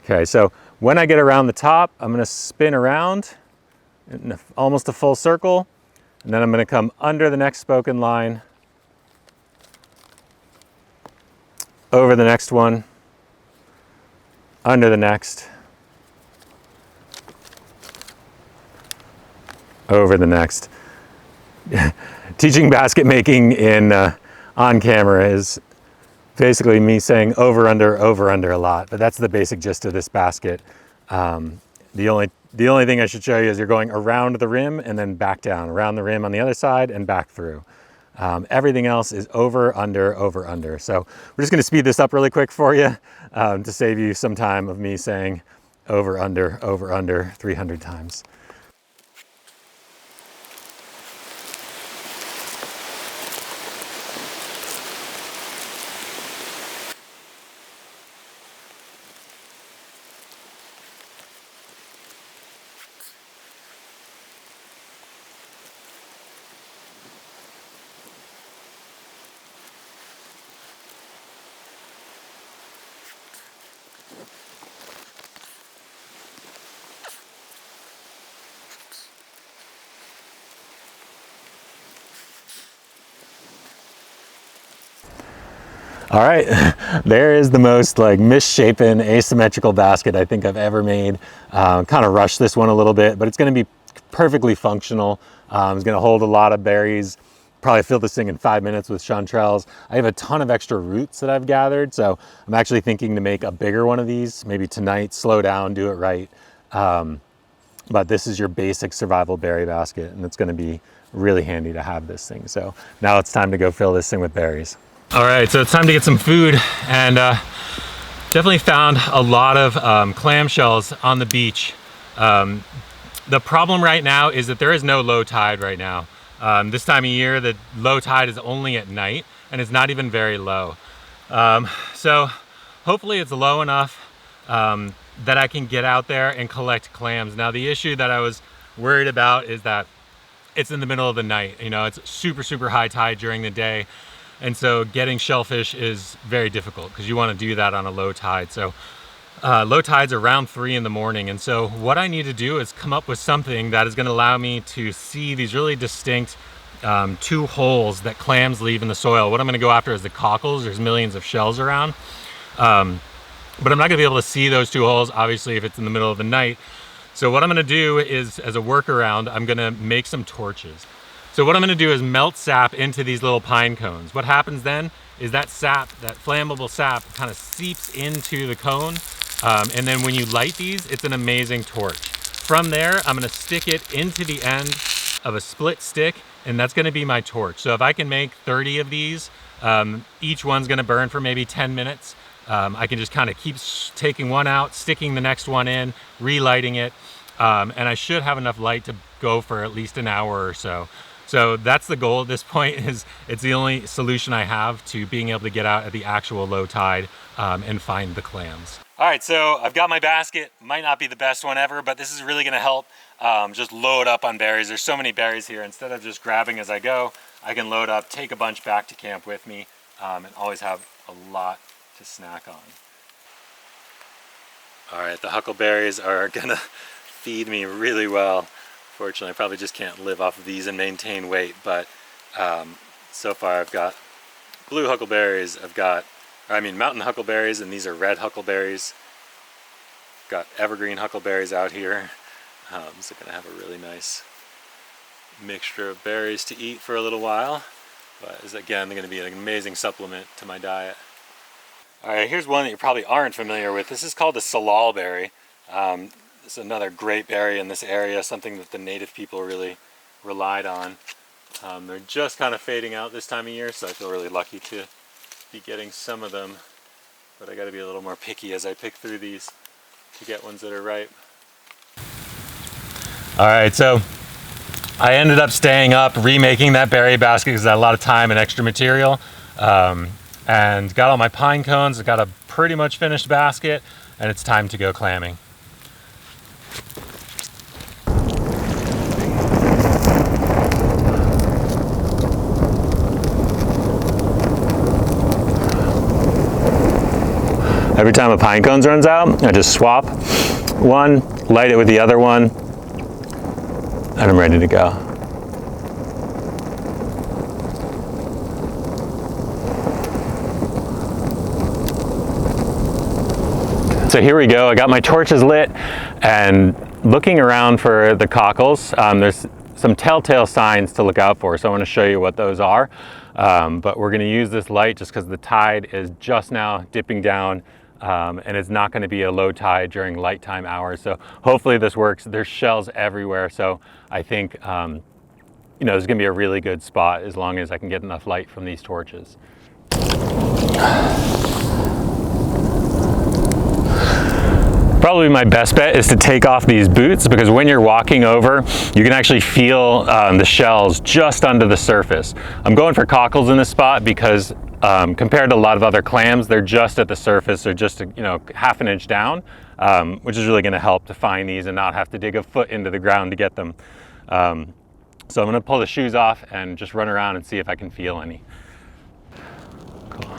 Okay, so when I get around the top, I'm going to spin around in almost a full circle, and then I'm going to come under the next spoke in line, over the next one, under the next, over the next. Teaching basket making in on camera is basically me saying over under a lot, but that's the basic gist of this basket. The only thing I should show you is you're going around the rim and then back down, around the rim on the other side and back through. Everything else is over, under, over, under. So we're just going to speed this up really quick for you to save you some time of me saying over, under 300 times. All right, there is the most like misshapen, asymmetrical basket I think I've ever made. Kind of rushed this one a little bit, but it's gonna be perfectly functional. It's gonna hold a lot of berries. Probably fill this thing in 5 minutes with chanterelles. I have a ton of extra roots that I've gathered, so I'm actually thinking to make a bigger one of these, maybe tonight, slow down, do it right. But this is your basic survival berry basket, and it's gonna be really handy to have this thing. So now it's time to go fill this thing with berries. All right, so it's time to get some food, and definitely found a lot of clamshells on the beach. The problem right now is that there is no low tide right now. This time of year, the low tide is only at night, and it's not even very low. So hopefully it's low enough that I can get out there and collect clams. Now, the issue that I was worried about is that it's in the middle of the night. You know, it's super, super high tide during the day. And so getting shellfish is very difficult because you want to do that on a low tide. So low tide's around 3 in the morning. And so what I need to do is come up with something that is going to allow me to see these really distinct 2 holes that clams leave in the soil. What I'm going to go after is the cockles. There's millions of shells around. But I'm not going to be able to see those 2 holes, obviously, if it's in the middle of the night. So what I'm going to do is, as a workaround, I'm going to make some torches. So what I'm gonna do is melt sap into these little pine cones. What happens then is that sap, that flammable sap, kind of seeps into the cone. And then when you light these, it's an amazing torch. From there, I'm gonna stick it into the end of a split stick, and that's gonna be my torch. So if I can make 30 of these, each one's gonna burn for maybe 10 minutes. I can just kind of keep taking one out, sticking the next one in, relighting it. And I should have enough light to go for at least an hour or so. So that's the goal at this point. Is it's the only solution I have to being able to get out at the actual low tide and find the clams. All right, so I've got my basket. Might not be the best one ever, but this is really gonna help just load up on berries. There's so many berries here. Instead of just grabbing as I go, I can load up, take a bunch back to camp with me, and always have a lot to snack on. All right, the huckleberries are gonna feed me really well. Fortunately, I probably just can't live off of these and maintain weight, but so far I've got blue huckleberries, mountain huckleberries, and these are red huckleberries. Got evergreen huckleberries out here. So gonna have a really nice mixture of berries to eat for a little while, but is again gonna be an amazing supplement to my diet. All right, here's one that you probably aren't familiar with. This is called the salal berry. It's another great berry in this area, something that the native people really relied on. They're just kind of fading out this time of year, so I feel really lucky to be getting some of them, but I got to be a little more picky as I pick through these to get ones that are ripe. All right, so I ended up staying up remaking that berry basket because I had a lot of time and extra material, and got all my pine cones. I got a pretty much finished basket, and it's time to go clamming. Every time a pine cones runs out, I just swap one, light it with the other one, and I'm ready to go. So here we go. I got my torches lit and looking around for the cockles. There's some telltale signs to look out for, so I want to show you what those are. But we're going to use this light just because the tide is just now dipping down. And it's not going to be a low tide during light time hours. So hopefully this works. There's shells everywhere. So I think, there's going to be a really good spot as long as I can get enough light from these torches. Probably my best bet is to take off these boots because when you're walking over, you can actually feel the shells just under the surface. I'm going for cockles in this spot because compared to a lot of other clams, they're just at the surface. They're just, half an inch down, which is really going to help to find these and not have to dig a foot into the ground to get them. So I'm going to pull the shoes off and just run around and see if I can feel any. Cool.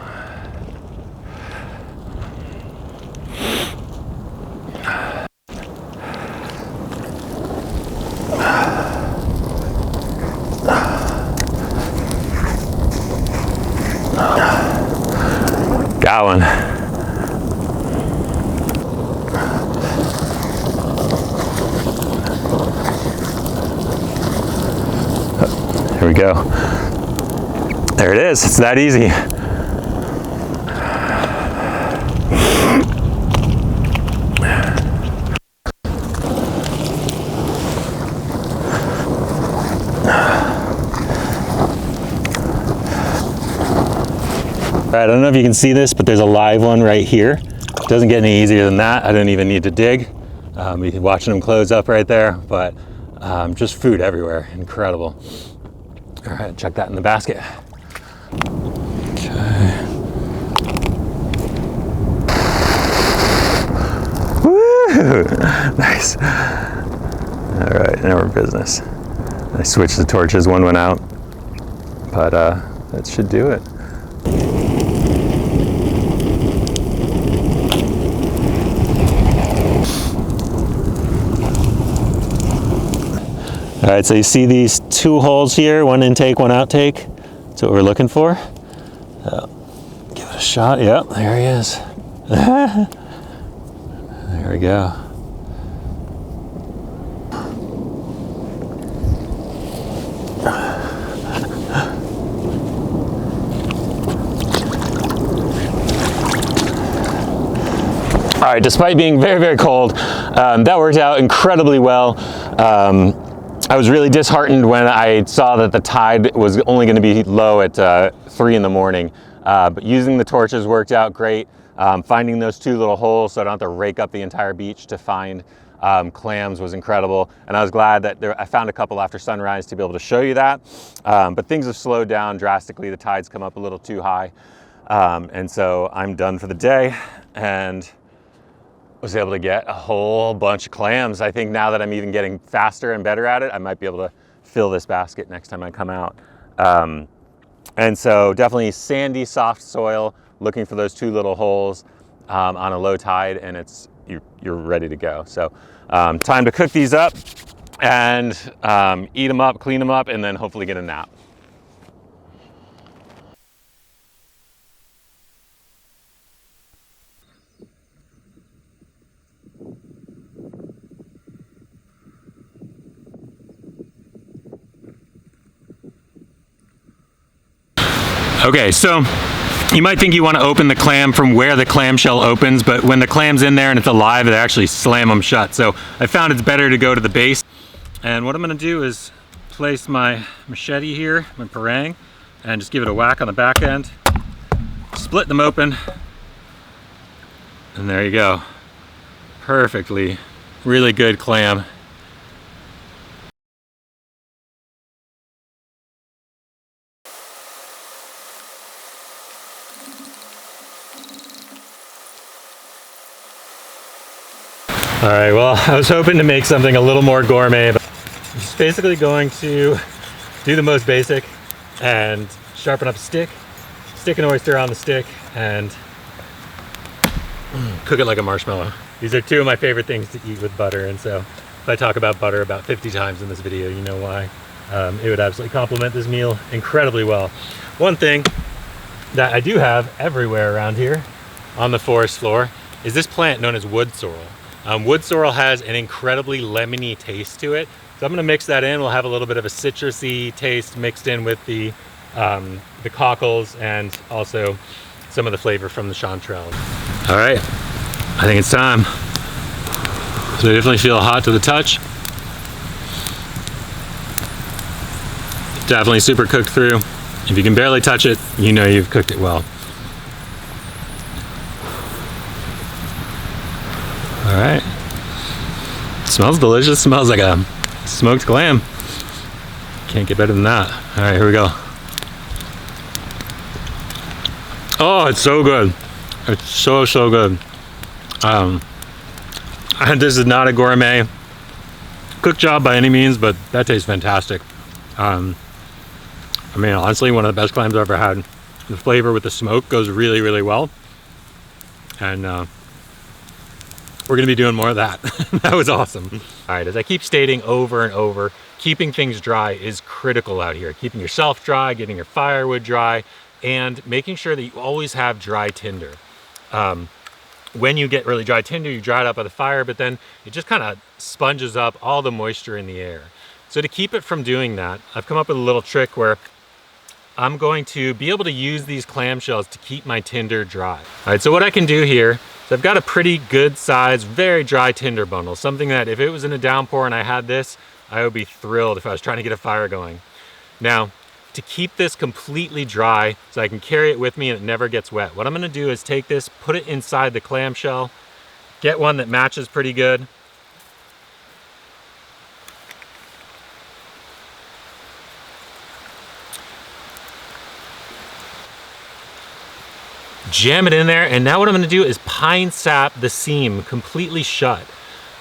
Got one. Here we go. There it is. It's that easy. All right, I don't know if you can see this, but there's a live one right here. It doesn't get any easier than that. I don't even need to dig. You're watching them close up right there, but just food everywhere. Incredible. All right, check that in the basket. Okay. Woo! Nice. All right, now we're business. I switched the torches, one went out, but that should do it. All right, so you see these two holes here, one intake, one outtake. That's what we're looking for. Give it a shot. Yep, there he is. There we go. All right, despite being very, very cold, that worked out incredibly well. I was really disheartened when I saw that the tide was only going to be low at 3 in the morning, but using the torches worked out great. Finding those two little holes so I don't have to rake up the entire beach to find clams was incredible. And I was glad that I found a couple after sunrise to be able to show you that. But things have slowed down drastically. The tide's come up a little too high. And so I'm done for the day and was able to get a whole bunch of clams. I think now that I'm even getting faster and better at it, I might be able to fill this basket next time I come out. And so definitely sandy, soft soil, looking for those 2 little holes on a low tide, and you're ready to go. So time to cook these up and eat them up, clean them up, and then hopefully get a nap. Okay, so you might think you want to open the clam from where the clamshell opens, but when the clam's in there and it's alive, they actually slam them shut. So I found it's better to go to the base. And what I'm going to do is place my machete here, my parang, and just give it a whack on the back end. Split them open. And there you go. Perfectly, really good clam. All right, well, I was hoping to make something a little more gourmet, but I'm just basically going to do the most basic and sharpen up a stick, stick an oyster on the stick, and cook it like a marshmallow. These are 2 of my favorite things to eat with butter, and so if I talk about butter about 50 times in this video, you know why. It would absolutely complement this meal incredibly well. One thing that I do have everywhere around here on the forest floor is this plant known as wood sorrel. Wood sorrel has an incredibly lemony taste to it. So I'm gonna mix that in. We'll have a little bit of a citrusy taste mixed in with the cockles and also some of the flavor from the chanterelle. All right, I think it's time. So I definitely feel hot to the touch. Definitely super cooked through. If you can barely touch it, you know you've cooked it well. All right, smells delicious. Smells like a smoked clam. Can't get better than that. All right, here we go. Oh, it's so good. It's so good. This is not a gourmet cook job by any means, but that tastes fantastic. I mean, honestly, one of the best clams I've ever had. The flavor with the smoke goes really well, and we're gonna be doing more of that. That was awesome. All right, as I keep stating over and over, keeping things dry is critical out here. Keeping yourself dry, getting your firewood dry, and making sure that you always have dry tinder. When you get really dry tinder, you dry it up by the fire, but then it just kind of sponges up all the moisture in the air. So to keep it from doing that, I've come up with a little trick where I'm going to be able to use these clamshells to keep my tinder dry. All right, so what I can do here, so I've got a pretty good size, very dry tinder bundle, something that if it was in a downpour and I had this, I would be thrilled if I was trying to get a fire going. Now, to keep this completely dry so I can carry it with me and it never gets wet, what I'm gonna do is take this, put it inside the clamshell, get one that matches pretty good. Jam it in there, and now what I'm gonna do is pine sap the seam completely shut.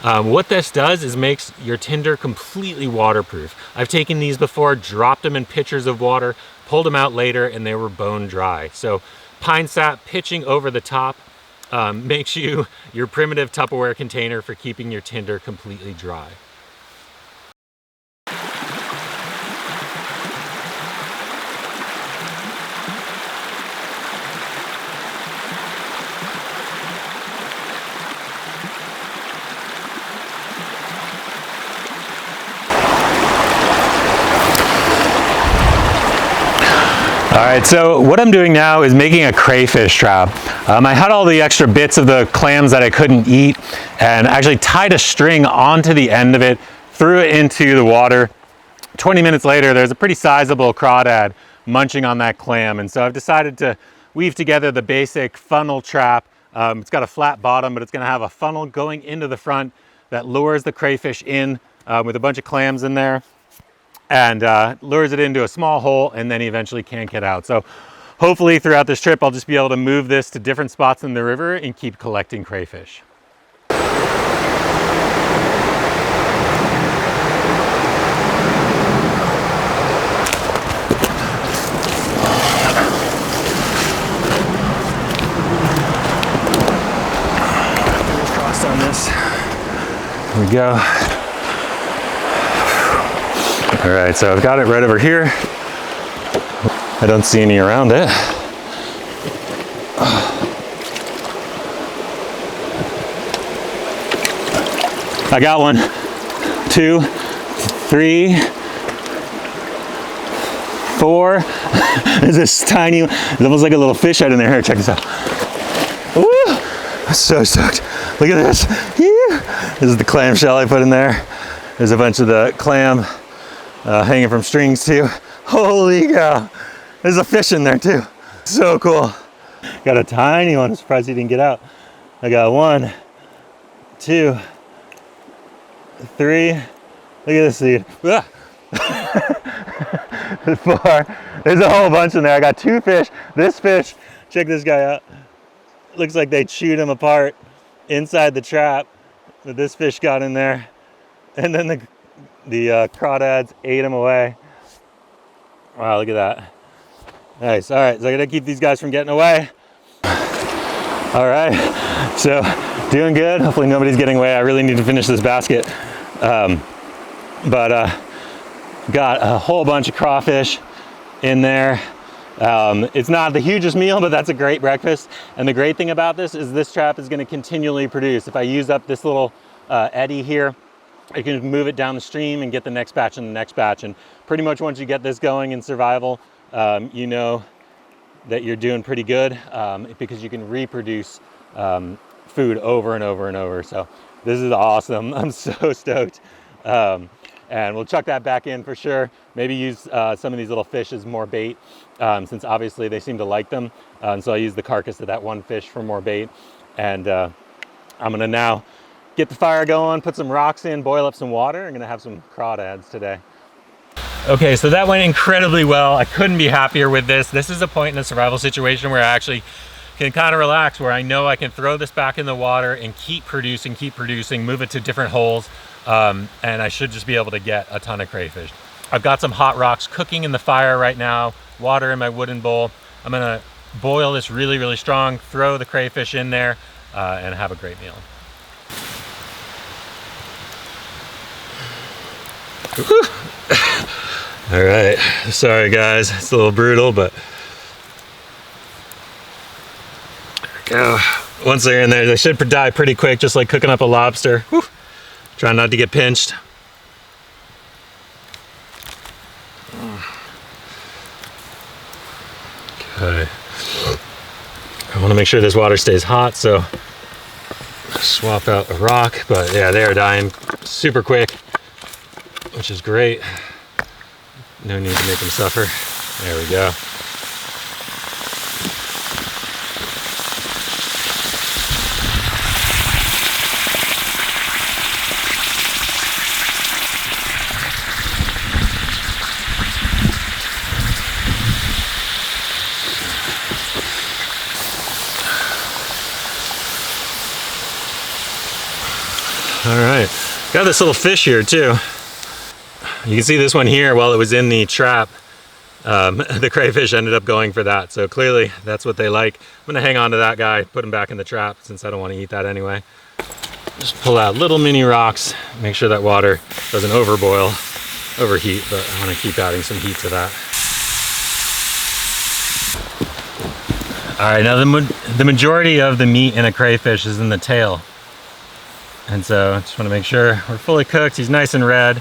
What this does is makes your tinder completely waterproof. I've taken these before, dropped them in pitchers of water, pulled them out later, and they were bone dry. So pine sap pitching over the top makes you your primitive Tupperware container for keeping your tinder completely dry. All right, so what I'm doing now is making a crayfish trap. I had all the extra bits of the clams that I couldn't eat and actually tied a string onto the end of it, threw it into the water. 20 minutes later, there's a pretty sizable crawdad munching on that clam. And so I've decided to weave together the basic funnel trap. It's got a flat bottom, but it's gonna have a funnel going into the front that lures the crayfish in with a bunch of clams in there, and lures it into a small hole, and then he eventually can't get out. So hopefully throughout this trip, I'll just be able to move this to different spots in the river and keep collecting crayfish. On this. Here we go. All right, so I've got it right over here. I don't see any around it. I got one, 2, 3, 4. There's this tiny, it's almost like a little fish head in there. Here, check this out. Woo! I'm so stoked. Look at this. Yeah. This is the clam shell I put in there. There's a bunch of the clam hanging from strings too. Holy cow. There's a fish in there too. So cool. Got a tiny one. I'm surprised he didn't get out. I got 1, 2, 3. Look at this seed. 4. There's a whole bunch in there. I got 2 fish. This fish, check this guy out. Looks like they chewed him apart inside the trap that this fish got in there, and then the crawdads ate him away. Wow, look at that. Nice. All right, so I gotta keep these guys from getting away. All right, so doing good. Hopefully nobody's getting away. I really need to finish this basket, but got a whole bunch of crawfish in there. It's not the hugest meal, but that's a great breakfast. And the great thing about this is this trap is going to continually produce. If I use up this little eddy here, I can move it down the stream and get the next batch and the next batch. And pretty much once you get this going in survival, you know that you're doing pretty good because you can reproduce food over and over and over. So this is awesome. I'm so stoked. And we'll chuck that back in for sure. Maybe use some of these little fish as more bait, since obviously they seem to like them. So I use the carcass of that one fish for more bait. And I'm gonna now get the fire going, put some rocks in, boil up some water. I'm gonna have some crawdads today. Okay, so that went incredibly well. I couldn't be happier with this. This is a point in a survival situation where I actually can kind of relax, where I know I can throw this back in the water and keep producing, move it to different holes. And I should just be able to get a ton of crayfish. I've got some hot rocks cooking in the fire right now, water in my wooden bowl. I'm gonna boil this really, really strong, throw the crayfish in there, and have a great meal. All right, sorry guys, it's a little brutal, but there we go. Once they're in there, they should die pretty quick, just like cooking up a lobster. Whew. Try not to get pinched. Okay. I want to make sure this water stays hot, so swap out a rock. But yeah, they are dying super quick, which is great. No need to make them suffer. There we go. All right, got this little fish here too. You can see this one here while it was in the trap. The crayfish ended up going for that. So clearly that's what they like. I'm gonna hang on to that guy, put him back in the trap since I don't want to eat that anyway. Just pull out little mini rocks, make sure that water doesn't overheat, but I want to keep adding some heat to that. All right, now the majority of the meat in a crayfish is in the tail. And so I just want to make sure we're fully cooked. He's nice and red,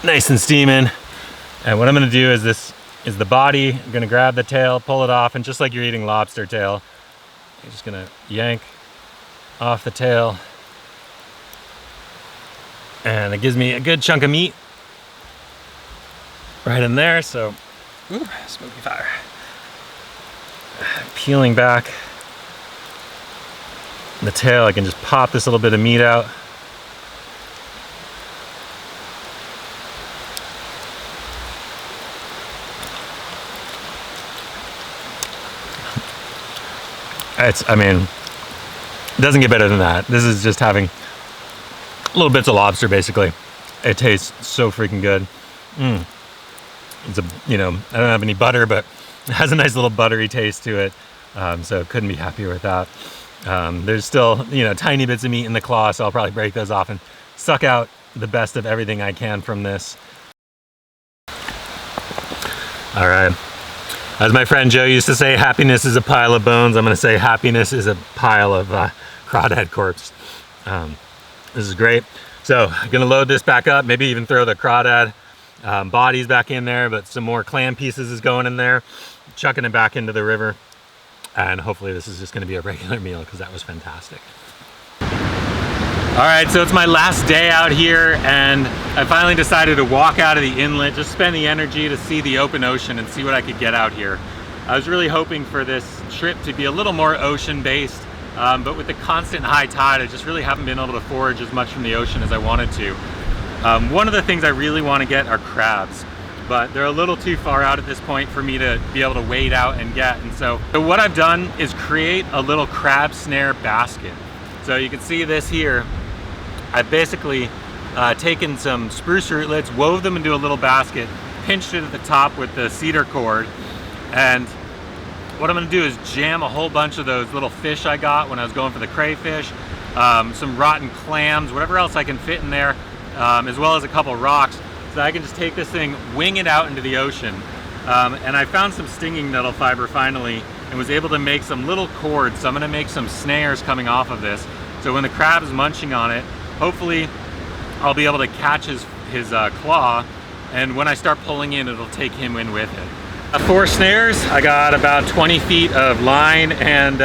nice and steaming. And what I'm going to do is this is the body. I'm going to grab the tail, pull it off, and just like you're eating lobster tail, you're just going to yank off the tail. And it gives me a good chunk of meat right in there. So, ooh, smoky fire. Peeling back the tail, I can just pop this little bit of meat out. I mean, it doesn't get better than that. This is just having little bits of lobster, basically. It tastes so freaking good. It's I don't have any butter, but it has a nice little buttery taste to it. So couldn't be happier with that. There's still, tiny bits of meat in the claw, so I'll probably break those off and suck out the best of everything I can from this. All right. As my friend Joe used to say, happiness is a pile of bones. I'm gonna say happiness is a pile of crawdad corpse. This is great. So I'm gonna load this back up, maybe even throw the crawdad bodies back in there, but some more clam pieces is going in there, chucking it back into the river. And hopefully this is just gonna be a regular meal because that was fantastic. All right, so it's my last day out here and I finally decided to walk out of the inlet, just spend the energy to see the open ocean and see what I could get out here. I was really hoping for this trip to be a little more ocean-based, but with the constant high tide, I just really haven't been able to forage as much from the ocean as I wanted to. One of the things I really want to get are crabs, but they're a little too far out at this point for me to be able to wade out and get. And so what I've done is create a little crab snare basket. So you can see this here. I've basically taken some spruce rootlets, wove them into a little basket, pinched it at the top with the cedar cord, and what I'm gonna do is jam a whole bunch of those little fish I got when I was going for the crayfish, some rotten clams, whatever else I can fit in there, as well as a couple rocks, so I can just take this thing, wing it out into the ocean. And I found some stinging nettle fiber finally and was able to make some little cords, so I'm gonna make some snares coming off of this. So when the crab is munching on it, hopefully I'll be able to catch his claw, and when I start pulling in, it'll take him in with it. 4 snares, I got about 20 feet of line and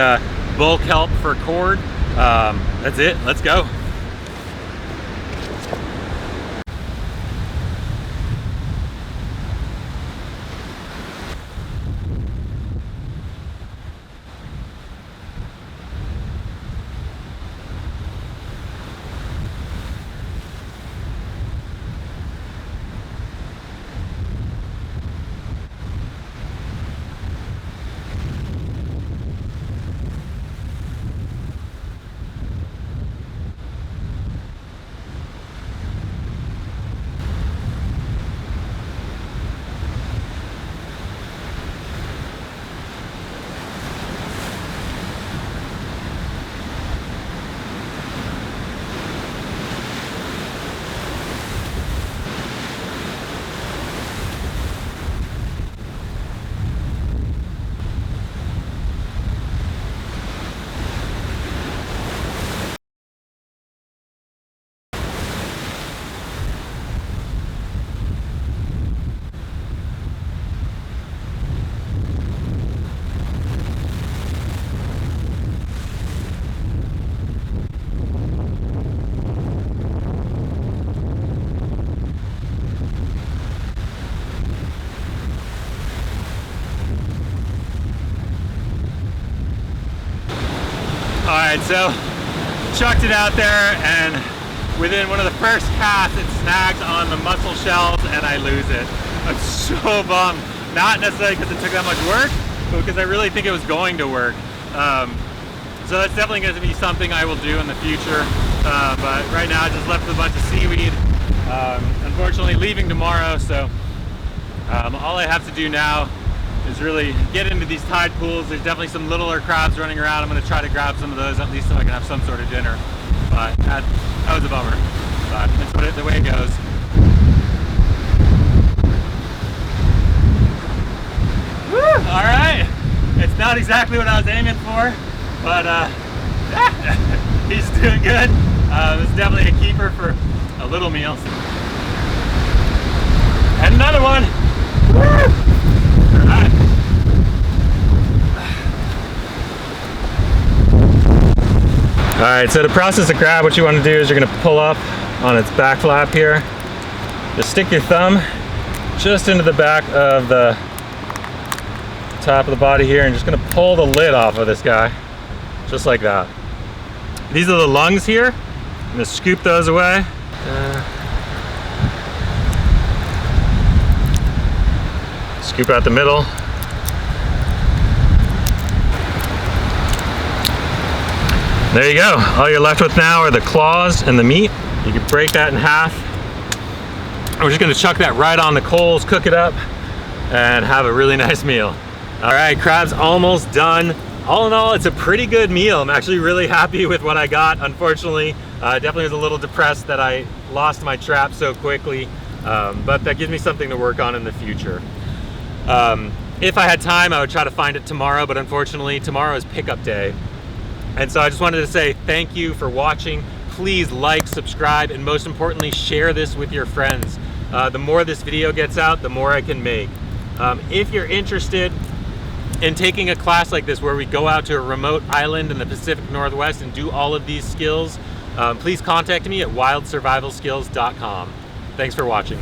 bulk help for cord. That's it, let's go. All right, so chucked it out there, and within one of the first casts, it snags on the mussel shells, and I lose it. I'm so bummed. Not necessarily because it took that much work, but because I really think it was going to work. So that's definitely going to be something I will do in the future. But right now, I just left with a bunch of seaweed. Unfortunately, leaving tomorrow, so all I have to do now is really get into these tide pools. There's definitely some littler crabs running around. I'm going to try to grab some of those, at least so I can have some sort of dinner. But that was a bummer. But that's the way it goes. Woo! All right. It's not exactly what I was aiming for, but he's doing good. It's definitely a keeper for a little meal. And another one. Woo! All right, so to process a crab, what you want to do is you're going to pull up on its back flap here. Just stick your thumb just into the back of the top of the body here and just going to pull the lid off of this guy, just like that. These are the lungs here. I'm gonna scoop those away. Scoop out the middle. There you go. All you're left with now are the claws and the meat. You can break that in half. We're just gonna chuck that right on the coals, cook it up, and have a really nice meal. All right, crab's almost done. All in all, it's a pretty good meal. I'm actually really happy with what I got. Unfortunately, definitely was a little depressed that I lost my trap so quickly, but that gives me something to work on in the future. If I had time, I would try to find it tomorrow, but unfortunately, tomorrow is pickup day. And so I just wanted to say thank you for watching. Please like, subscribe, and most importantly, share this with your friends. The more this video gets out, the more I can make. If you're interested in taking a class like this where we go out to a remote island in the Pacific Northwest and do all of these skills, please contact me at wildsurvivalskills.com. Thanks for watching.